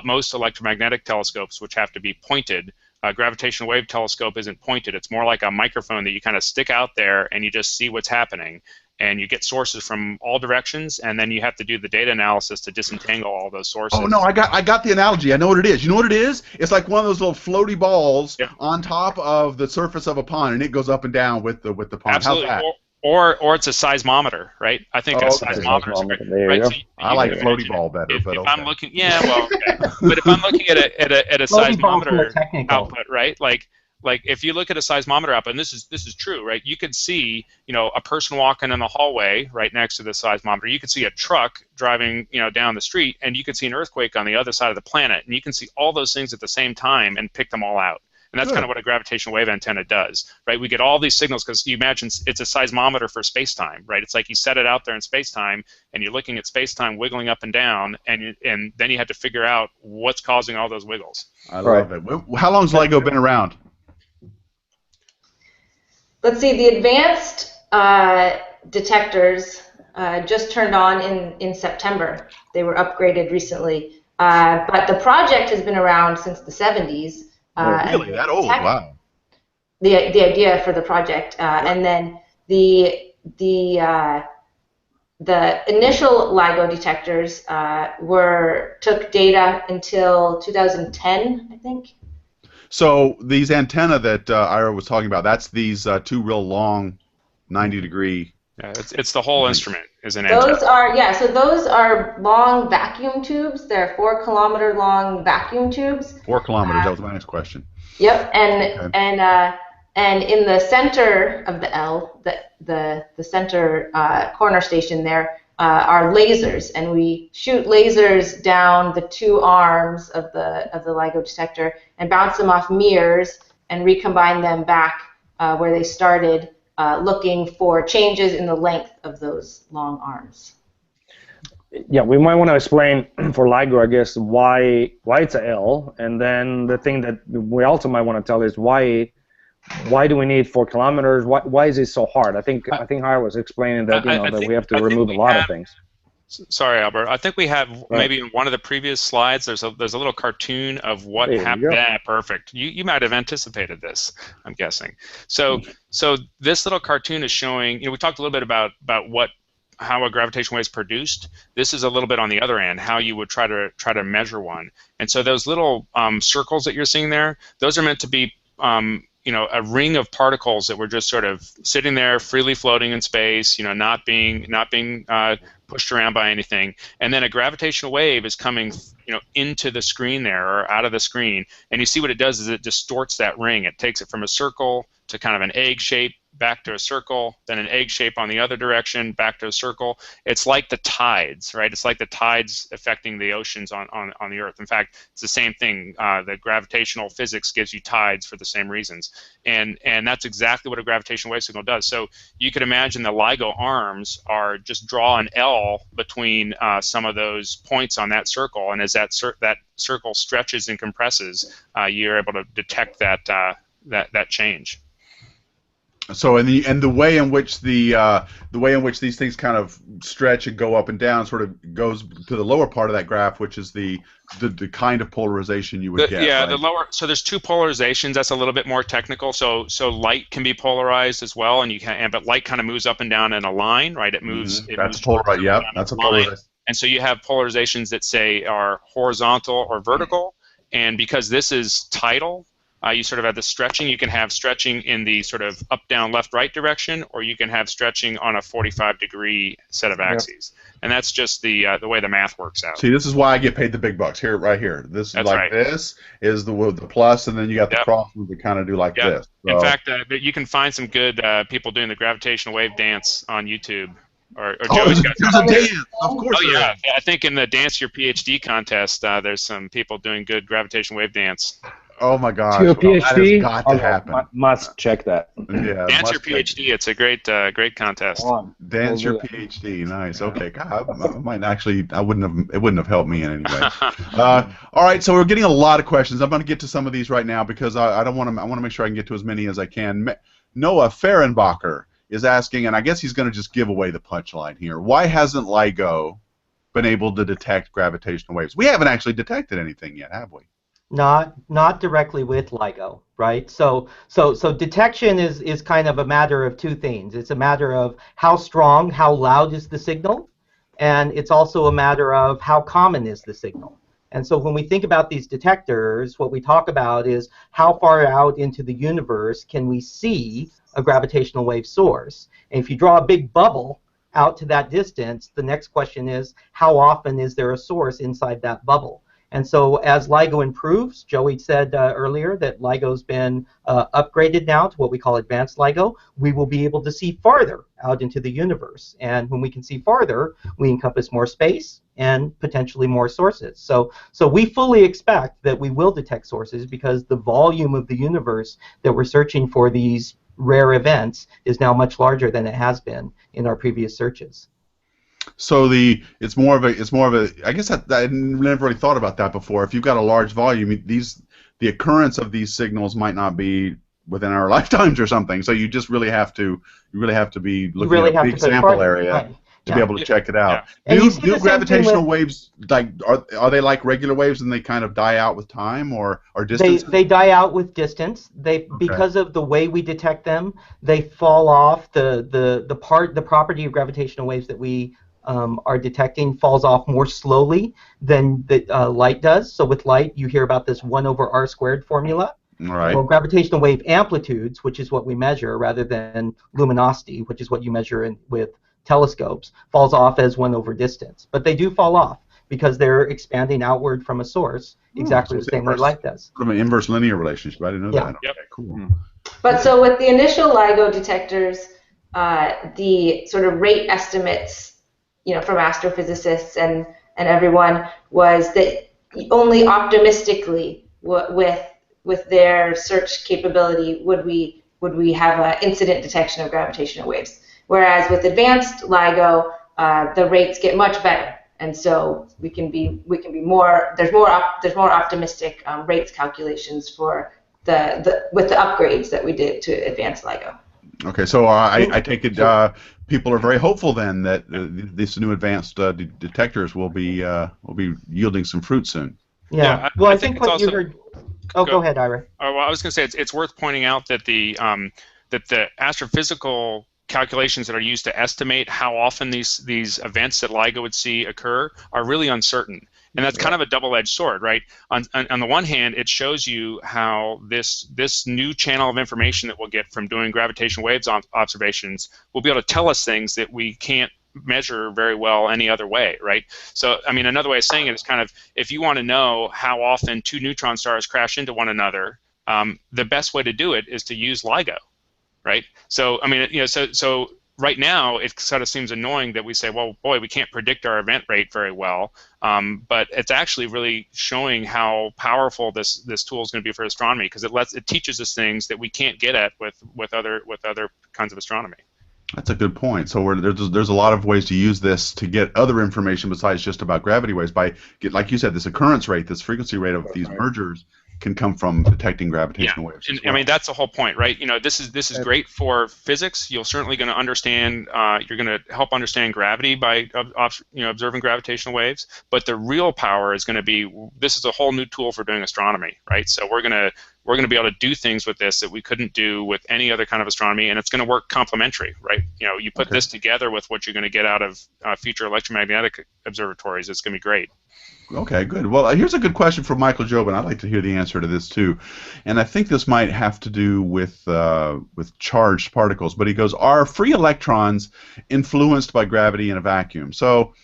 E: most electromagnetic telescopes, which have to be pointed, a gravitational wave telescope isn't pointed. It's more like a microphone that you kind of stick out there and you just see what's happening. And you get sources from all directions, and then you have to do the data analysis to disentangle all those sources.
A: Oh no, I got the analogy. I know what it is. You know what it is? It's like one of those little floaty balls on top of the surface of a pond, and it goes up and down with the pond.
E: Absolutely.
A: How's that?
E: Or it's a seismometer, right? I think a seismometer is great.
B: There
E: right?
B: you go.
E: So
A: I like floaty ball better,
E: if
A: but
E: I'm looking, but if I'm looking at a seismometer output, right? Like if you look at a seismometer output, and this is true, right? You could see, a person walking in the hallway right next to the seismometer. You could see a truck driving, down the street, and you could see an earthquake on the other side of the planet, and you can see all those things at the same time and pick them all out. And that's kind of what a gravitational wave antenna does, right? We get all these signals because you imagine it's a seismometer for space-time, right? It's like you set it out there in space-time, and you're looking at space-time wiggling up and down, and then you have to figure out what's causing all those wiggles.
A: I love it. How long's LIGO been around?
F: Let's see, the advanced detectors just turned on in September. They were upgraded recently. But the project has been around since the 70s.
A: Really? That old? Wow.
F: The idea for the project. And then the initial LIGO detectors took data until 2010, I think.
A: So these antenna that Ira was talking about, that's these two real long 90-degree.
E: Yeah, it's the whole instrument is an antenna.
F: So those are long vacuum tubes. They're 4 kilometer long vacuum tubes.
A: 4 kilometers. That was my next question.
F: Yep, and in the center of the L, the center corner station there, are lasers, and we shoot lasers down the 2 arms of the LIGO detector and bounce them off mirrors and recombine them back where they started, looking for changes in the length of those long arms.
B: Yeah, we might want to explain for LIGO, I guess, why it's a L, and then the thing that we also might want to tell is why do we need 4 kilometers? Why is it so hard? I think Ira was explaining that that we have to remove a lot of things.
E: Sorry, Albert. I think we have maybe in one of the previous slides. There's a little cartoon of what happened. Yeah, perfect. You might have anticipated this, I'm guessing. So this little cartoon is showing. We talked a little bit about how a gravitational wave is produced. This is a little bit on the other end, how you would try to measure one. And so those little circles that you're seeing there, those are meant to be a ring of particles that were just sort of sitting there, freely floating in space, not being pushed around by anything. And then a gravitational wave is coming, into the screen there or out of the screen. And you see what it does is it distorts that ring. It takes it from a circle to kind of an egg shape, back to a circle, then an egg shape on the other direction, back to a circle. It's like the tides, right? It's like the tides affecting the oceans on the Earth. In fact, it's the same thing. The gravitational physics gives you tides for the same reasons. And that's exactly what a gravitational wave signal does. So you could imagine the LIGO arms are just draw an L between some of those points on that circle, and as that circle stretches and compresses, you're able to detect that change.
A: So the way in which these things kind of stretch and go up and down sort of goes to the lower part of that graph, which is the kind of polarization you would get.
E: Yeah,
A: right?
E: the lower. So there's 2 polarizations. That's a little bit more technical. So light can be polarized as well, but light kind of moves up and down in a line, right? It moves.
A: Mm-hmm. That's polarized. Yeah, that's a polarization.
E: And so you have polarizations that say are horizontal or vertical, and because this is tidal. You sort of have the stretching. You can have stretching in the sort of up, down, left, right direction, or you can have stretching on a 45-degree set of axes. Yep. And that's just the way the math works out.
A: See, this is why I get paid the big bucks here, right here. This is that's like right. This is the plus, and then you got the cross that kind of do like this. So.
E: In fact, you can find some good people doing the gravitational wave dance on YouTube. Or Joey's got
A: there's a dance, of course.
E: Oh yeah, I think in the Dance Your PhD contest, there's some people doing good gravitational wave dance.
A: Oh my gosh!
B: Your PhD?
A: That has got to happen.
B: Must check that.
A: Yeah.
E: Dance Your PhD. It's a great contest.
A: Dance Your PhD. Nice. Okay. God, I might actually. It wouldn't have helped me in any way. All right. So we're getting a lot of questions. I'm going to get to some of these right now because I don't want to. I want to make sure I can get to as many as I can. Noah Fehrenbacher is asking, and I guess he's going to just give away the punchline here. Why hasn't LIGO been able to detect gravitational waves? We haven't actually detected anything yet, have we?
C: Not directly with LIGO, right? So detection is kind of a matter of two things. It's a matter of how strong, how loud is the signal, and it's also a matter of how common is the signal. And so when we think about these detectors, what we talk about is how far out into the universe can we see a gravitational wave source. And if you draw a big bubble out to that distance, the next question is how often is there a source inside that bubble? And so as LIGO improves, Joey said earlier that LIGO's been upgraded now to what we call advanced LIGO, we will be able to see farther out into the universe. And when we can see farther, we encompass more space and potentially more sources. So we fully expect that we will detect sources because the volume of the universe that we're searching for these rare events is now much larger than it has been in our previous searches.
A: So it's more of a I guess I never really thought about that before. If you've got a large volume, the occurrence of these signals might not be within our lifetimes or something. So you just really have to be looking at a big sample area to be able to check it out.
C: Yeah.
A: Do gravitational waves, like, are they like regular waves and they kind of die out with time or distance?
C: They die out with distance. Because of the way we detect them, they fall off. The property of gravitational waves that we are detecting falls off more slowly than the light does. So with light, you hear about this 1/r² formula.
A: Right.
C: Well, gravitational wave amplitudes, which is what we measure, rather than luminosity, which is what you measure with telescopes, falls off as 1/distance. But they do fall off because they're expanding outward from a source exactly the same way light does.
A: From an inverse linear relationship. I didn't know that.
E: Yep.
A: Okay, cool.
F: But so with the initial LIGO detectors, the sort of rate estimates, from astrophysicists and everyone, was that only optimistically with their search capability would we have an incident detection of gravitational waves. Whereas with advanced LIGO, the rates get much better, and so we can be more. There's more optimistic rates calculations for with the upgrades that we did to advanced LIGO.
A: Okay, so I take it people are very hopeful then that these new advanced detectors will be yielding some fruit soon.
C: Yeah. Well, I think what you heard. Oh, go ahead, Ira.
E: Well, I was going to say it's worth pointing out that the astrophysical calculations that are used to estimate how often these events that LIGO would see occur are really uncertain. And that's kind of a double-edged sword, right? On the one hand, it shows you how this new channel of information that we'll get from doing gravitational waves observations will be able to tell us things that we can't measure very well any other way, right? So, I mean, another way of saying it is kind of, if you want to know how often two neutron stars crash into one another, the best way to do it is to use LIGO, right? So, I mean, so right now, it sort of seems annoying that we say, well, boy, we can't predict our event rate very well, but it's actually really showing how powerful this tool is going to be for astronomy, because it teaches us things that we can't get at with other kinds of astronomy.
A: That's a good point. So there's a lot of ways to use this to get other information besides just about gravity waves. Like you said, this occurrence rate, this frequency rate of these mergers can come from detecting gravitational waves.
E: And, I mean, that's the whole point, right? This is great for physics. You're certainly going to understand. You're going to help understand gravity by observing gravitational waves. But the real power is going to be, this is a whole new tool for doing astronomy, right? So we're going to be able to do things with this that we couldn't do with any other kind of astronomy, and it's going to work complementary, right? You put this together with what you're going to get out of future electromagnetic observatories. It's going to be great.
A: Okay, good. Well, here's a good question from Michael Jobin. I'd like to hear the answer to this too, and I think this might have to do with charged particles. But he goes, are free electrons influenced by gravity in a vacuum? So,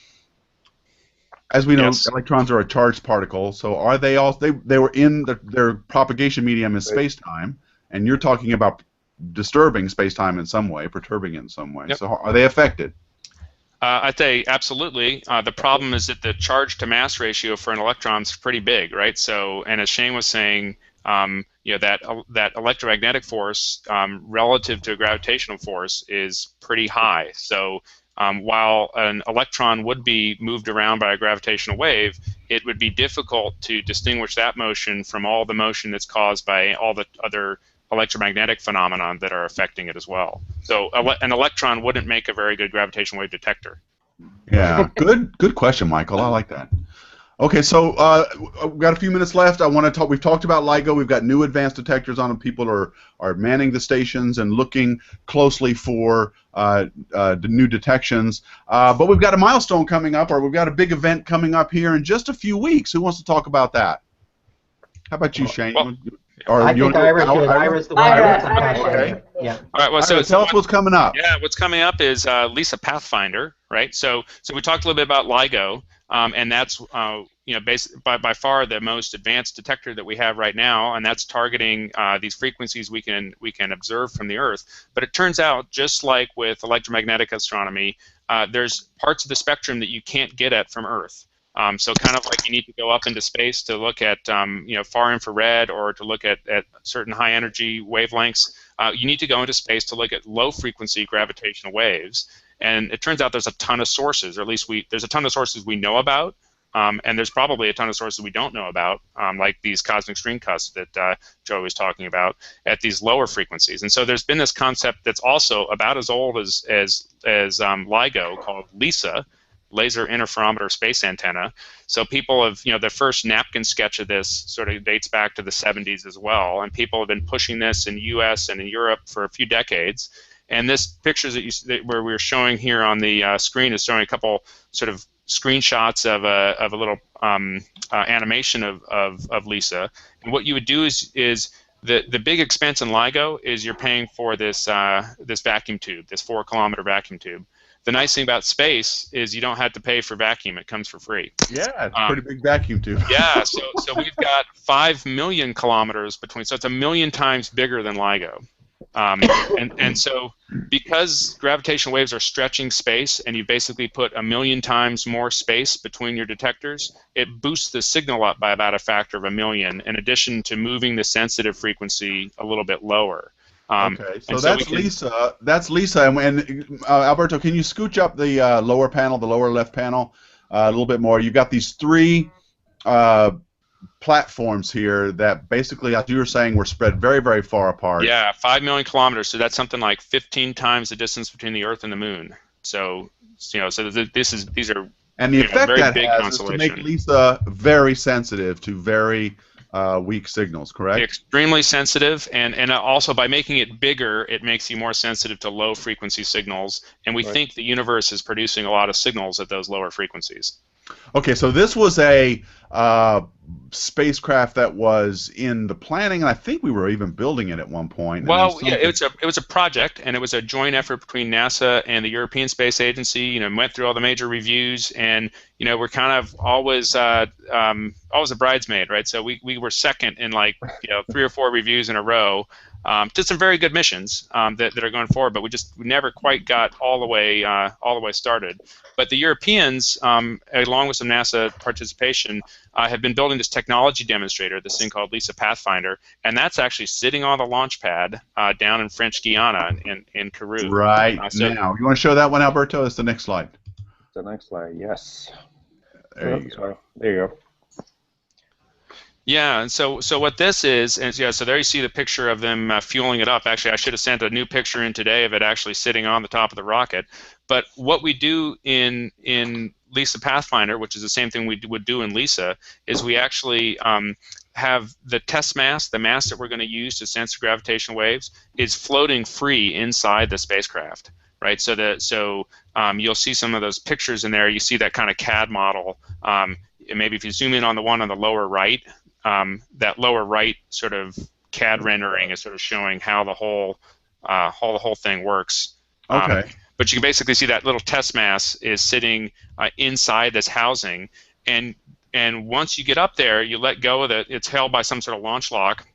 A: as we know,
E: yes.
A: Electrons are a charged particle. So, are they all? They were in their propagation medium is space-time, and you're talking about disturbing space-time in some way, perturbing it in some way. Yep. So, are they affected?
E: I'd say absolutely. The problem is that the charge to mass ratio for an electron is pretty big, right? So, and as Shane was saying, that electromagnetic force relative to a gravitational force is pretty high. So, while an electron would be moved around by a gravitational wave, it would be difficult to distinguish that motion from all the motion that's caused by all the other electromagnetic phenomenon that are affecting it as well. So an electron wouldn't make a very good gravitational wave detector.
A: Yeah, good question, Michael. I like that. Okay, so we've got a few minutes left. I want to talk. We've talked about LIGO. We've got new advanced detectors on them. People are manning the stations and looking closely for the new detections. But we've got a milestone coming up, or we've got a big event coming up here in just a few weeks. Who wants to talk about that? How about you, Shane?
C: Well, I think Ira should. Ira's the one that's
A: okay.
C: Yeah.
E: All right. Well,
A: so tell us what's coming up.
E: Yeah, what's coming up is LISA Pathfinder, right? So we talked a little bit about LIGO, and that's by far the most advanced detector that we have right now, and that's targeting these frequencies we can observe from the Earth. But it turns out, just like with electromagnetic astronomy, there's parts of the spectrum that you can't get at from Earth. So kind of like you need to go up into space to look at far infrared or to look at certain high energy wavelengths. You need to go into space to look at low frequency gravitational waves. And it turns out there's a ton of sources, or at least there's a ton of sources we know about, and there's probably a ton of sources we don't know about, like these cosmic string cusps that Joe was talking about at these lower frequencies. And so there's been this concept that's also about as old as LIGO, called LISA, Laser Interferometer Space Antenna. So people have, the first napkin sketch of this sort of dates back to the 70s as well, and people have been pushing this in the U.S. and in Europe for a few decades. And this pictures where we're showing here on the screen is showing a couple sort of screenshots of a little animation of LISA. And what you would do is the big expense in LIGO is you're paying for this vacuum tube, this 4-kilometer vacuum tube. The nice thing about space is you don't have to pay for vacuum; it comes for free.
A: Yeah, it's a pretty big vacuum tube.
E: Yeah, so we've got 5 million kilometers between, so it's 1 million times bigger than LIGO. And so because gravitational waves are stretching space and you basically put 1 million times more space between your detectors, it boosts the signal up by about a factor of 1 million, in addition to moving the sensitive frequency a little bit lower.
A: Okay, so that's LISA. That's LISA. And Alberto, can you scooch up the lower panel, the lower left panel, a little bit more? You've got these 3 platforms here that basically, as you were saying, were spread very, very far apart.
E: Yeah, 5 million kilometers. So that's something like 15 times the distance between the Earth and the Moon. So these are
A: and the effect
E: very
A: that
E: big
A: has is to make LISA very sensitive to very weak signals, correct?
E: Extremely sensitive, and also by making it bigger, it makes you more sensitive to low frequency signals. And we think the universe is producing a lot of signals at those lower frequencies.
A: Okay, so this was a spacecraft that was in the planning, and I think we were even building it at one point.
E: Well, yeah, it was a project, and it was a joint effort between NASA and the European Space Agency. Went through all the major reviews, and we're kind of always a bridesmaid, right? So we were second in 3 or 4 reviews in a row. To some very good missions that are going forward, but we never quite got all the way started. But the Europeans, along with some NASA participation, have been building this technology demonstrator, this thing called LISA Pathfinder, and that's actually sitting on the launch pad down in French Guiana in Kourou.
A: Right now, you want to show that one, Alberto? That's the next slide.
B: The next slide, yes.
A: There you go.
B: There you go.
E: Yeah, and so what this is, and so there you see the picture of them fueling it up. Actually, I should have sent a new picture in today of it actually sitting on the top of the rocket. But what we do in LISA Pathfinder, which is the same thing we would do in LISA, is we actually have the test mass, the mass that we're going to use to sense gravitational waves, is floating free inside the spacecraft. Right, so you'll see some of those pictures in there. You see that kind of CAD model. Maybe if you zoom in on the one on the lower right, that lower right sort of CAD rendering is sort of showing how the whole thing works.
A: Okay.
E: But you can basically see that little test mass is sitting inside this housing, and once you get up there, you let go of it. It's held by some sort of launch lock.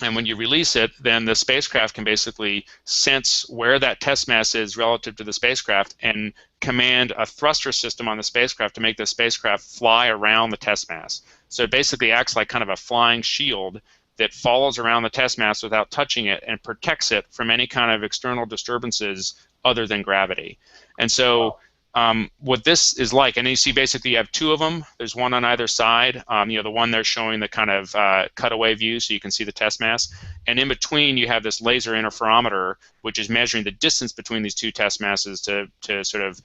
E: And when you release it, then the spacecraft can basically sense where that test mass is relative to the spacecraft and command a thruster system on the spacecraft to make the spacecraft fly around the test mass. So it basically acts like kind of a flying shield that follows around the test mass without touching it and protects it from any kind of external disturbances other than gravity. And so what this is like, and you see basically you have 2 of them. There's one on either side. The one there showing the kind of cutaway view so you can see the test mass. And in between you have this laser interferometer, which is measuring the distance between these 2 test masses to sort of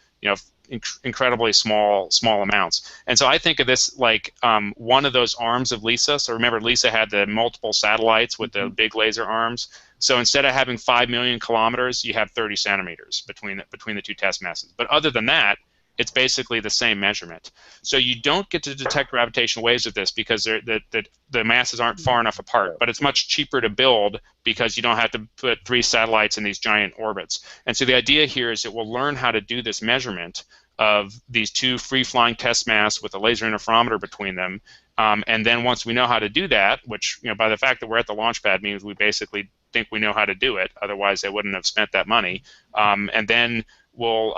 E: incredibly small amounts. And so I think of this like one of those arms of LISA. So remember, LISA had the multiple satellites with the big laser arms. So instead of having 5 million kilometers, you have 30 centimeters between the two test masses. But other than that, it's basically the same measurement. So you don't get to detect gravitational waves with this because the masses aren't far enough apart. But it's much cheaper to build because you don't have to put 3 satellites in these giant orbits. And so the idea here is it will learn how to do this measurement of these 2 free-flying test masses with a laser interferometer between them. And then once we know how to do that, which by the fact that we're at the launch pad means we basically think we know how to do it. Otherwise, they wouldn't have spent that money. And then we'll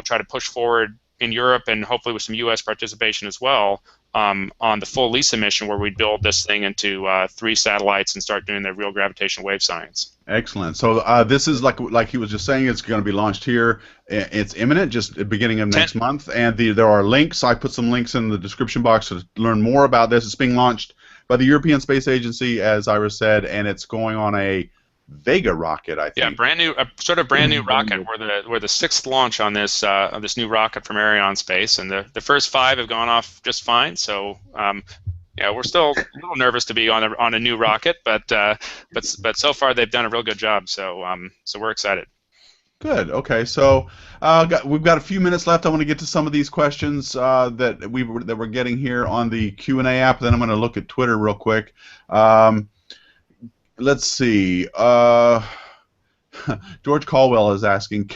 E: try to push forward in Europe and hopefully with some U.S. participation as well on the full LISA mission, where we build this thing into 3 satellites and start doing the real gravitational wave science.
A: Excellent. So this is like he was just saying, it's going to be launched here. It's imminent, just the beginning of next month. And there are links. I put some links in the description box to learn more about this. It's being launched by the European Space Agency, as Ira said, and it's going on a Vega rocket, I think.
E: Yeah, brand new rocket. We're the 6th launch on this new rocket from Arianespace, and the first 5 have gone off just fine. So yeah, we're still a little nervous to be on a new rocket, but so far they've done a real good job. So so we're excited.
A: Good. Okay. So we've got a few minutes left. I want to get to some of these questions that we're getting here on the Q&A app. Then I'm going to look at Twitter real quick. Let's see. George Caldwell is asking,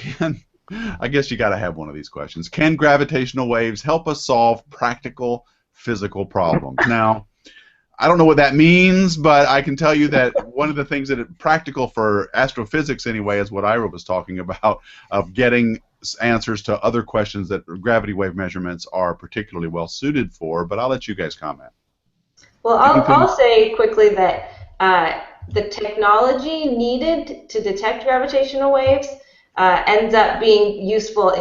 A: I guess you got to have one of these questions. Can gravitational waves help us solve practical physical problems? Now, I don't know what that means, but I can tell you that one of the things that is practical for astrophysics anyway is what Ira was talking about, of getting answers to other questions that gravity wave measurements are particularly well suited for. But I'll let you guys comment.
F: Well, I'll say quickly that the technology needed to detect gravitational waves ends up being useful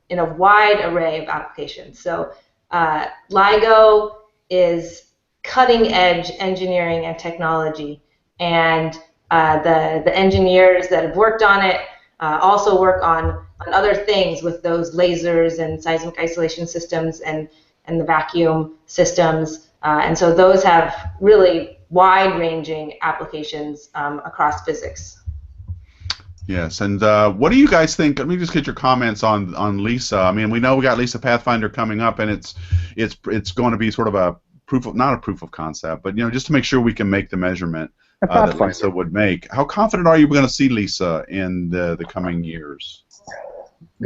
F: in a wide array of applications. So LIGO is cutting-edge engineering and technology, and the engineers that have worked on it also work on other things with those lasers and seismic isolation systems and the vacuum systems, and so those have really wide-ranging applications across physics.
A: Yes, and what do you guys think? Let me just get your comments on LISA. I mean, we know we got LISA Pathfinder coming up, and it's going to be sort of a not a proof of concept, but just to make sure we can make the measurement that LISA would make. How confident are you we're going to see LISA in the coming years?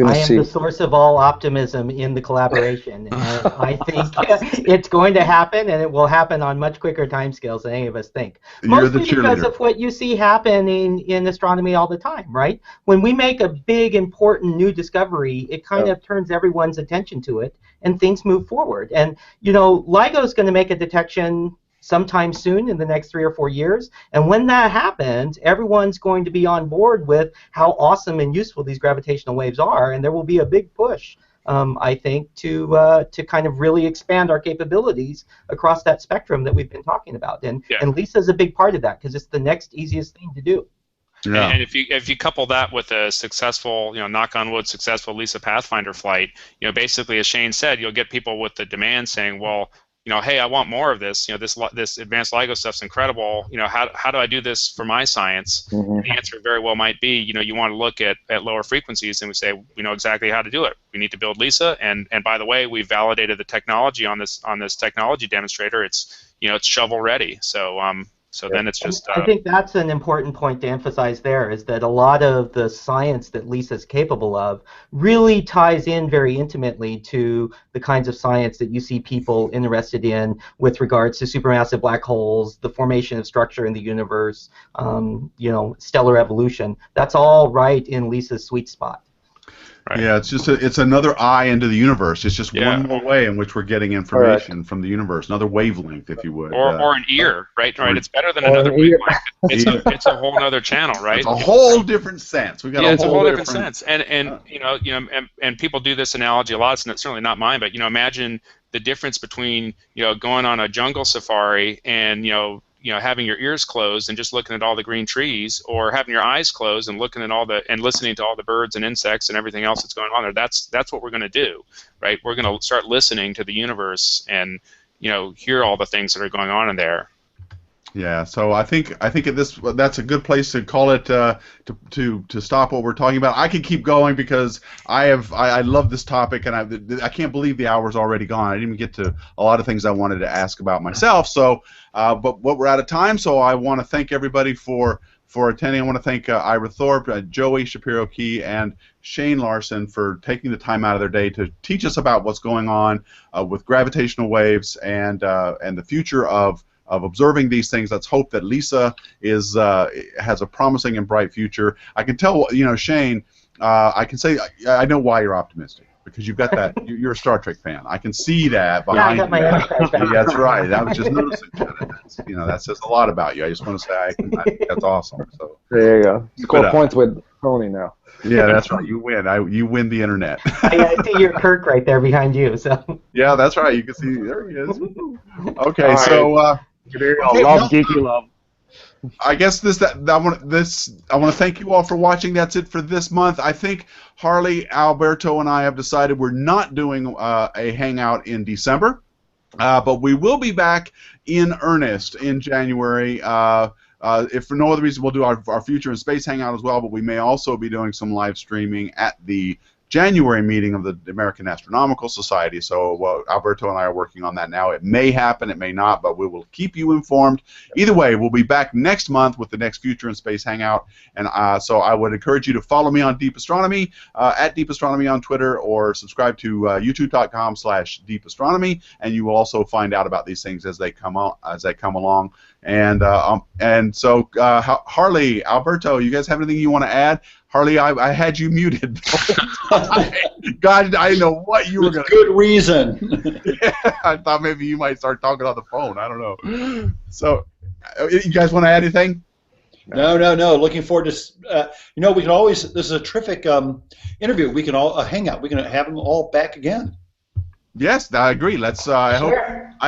C: I am the source of all optimism in the collaboration. I think it's going to happen, and it will happen on much quicker timescales than any of us think. Mostly because of what you see happening in astronomy all the time, right? When we make a big, important new discovery, it kind of turns everyone's attention to it, and things move forward. And, LIGO is going to make a detection sometime soon in the next 3 or 4 years, and when that happens, everyone's going to be on board with how awesome and useful these gravitational waves are, and there will be a big push, I think, to kind of really expand our capabilities across that spectrum that we've been talking about, and LISA is a big part of that because it's the next easiest thing to do.
A: Yeah.
E: And if you couple that with a successful, knock on wood, successful LISA Pathfinder flight, basically, as Shane said, you'll get people with the demand saying, well, hey, I want more of this. This advanced LIGO stuff's incredible. How do I do this for my science? Mm-hmm. The answer very well might be, you want to look at lower frequencies, and we say we know exactly how to do it. We need to build LISA, and by the way, we validated the technology on this technology demonstrator. It's it's shovel ready. So then it's just.
C: I think that's an important point to emphasize there, is that a lot of the science that LISA is capable of really ties in very intimately to the kinds of science that you see people interested in with regards to supermassive black holes, the formation of structure in the universe, stellar evolution. That's all right in LISA's sweet spot.
E: Right.
A: Yeah, it's another eye into the universe. It's just one more way in which we're getting information from the universe, another wavelength, if you would.
E: Or an ear, right? It's better than another wavelength. It's a whole other channel, right?
A: It's a whole different sense.
E: It's a whole different sense. And people do this analogy a lot. It's certainly not mine, but imagine the difference between going on a jungle safari and having your ears closed and just looking at all the green trees, or having your eyes closed and looking at and listening to all the birds and insects and everything else that's going on there. That's what we're going to do, right? We're going to start listening to the universe and hear all the things that are going on in there.
A: Yeah, so I think that's a good place to call it to stop what we're talking about. I could keep going because I love this topic, and I can't believe the hour's already gone. I didn't even get to a lot of things I wanted to ask about myself. So, but we're out of time. So I want to thank everybody for attending. I want to thank Ira Thorpe, Joey Shapiro-Key, and Shane Larson for taking the time out of their day to teach us about what's going on with gravitational waves and the future of observing these things. Let's hope that Lisa has a promising and bright future. I can tell, Shane, I can say I know why you're optimistic, because you've got that. You're a Star Trek fan. I can see that behind you.
C: Yeah,
A: that's right. I was just noticing that. That says a lot about you. I just want to say I think that's awesome. So
B: there you go. Score points with Tony now.
A: Yeah, that's right. You win. You win the internet.
C: I see your Kirk right there behind you. So.
A: Yeah, that's right. You can see. There he is. Okay,
B: right.
A: so.
B: Love geeky love.
A: I guess I want to thank you all for watching. That's it for this month. I think Harley, Alberto, and I have decided we're not doing a hangout in December, but we will be back in earnest in January. If for no other reason, we'll do our Future in Space hangout as well, but we may also be doing some live streaming at the January meeting of the American Astronomical Society. So Alberto and I are working on that now. It may happen, it may not, but we will keep you informed. Either way, we'll be back next month with the next Future in Space hangout. And so I would encourage you to follow me on Deep Astronomy, at Deep Astronomy on Twitter, or subscribe to youtube.com/deepastronomy, and you will also find out about these things as they come along. And so Harley, Alberto, you guys have anything you want to add? Harley, I had you muted. God, I didn't know what you were going to do.
D: Good reason.
A: Yeah, I thought maybe you might start talking on the phone. I don't know. So, you guys want to add anything?
D: No. Looking forward to. We can always. This is a terrific interview. We can all hang out. We can have them all back again.
A: Yes, I agree. Let's. I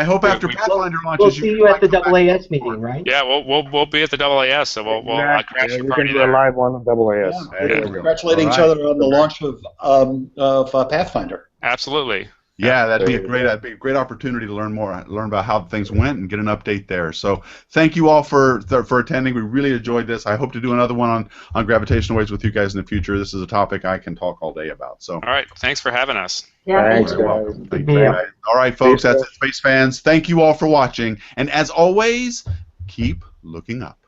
A: hope after Pathfinder launches,
C: we'll see you at the AAS meeting, right?
E: Yeah, we'll be at the AAS, so we'll crash your party
B: there. Live one AAS.
D: Yeah, congratulating each other on the launch of Pathfinder.
E: Absolutely.
A: Yeah, that'd be a great opportunity to learn about how things went and get an update there. So thank you all for attending. We really enjoyed this. I hope to do another one on gravitational waves with you guys in the future. This is a topic I can talk all day about. So.
E: All right. Thanks for having us.
F: Yeah.
B: Thanks,
A: guys. All right, folks. That's it, space fans. Thank you all for watching. And as always, keep looking up.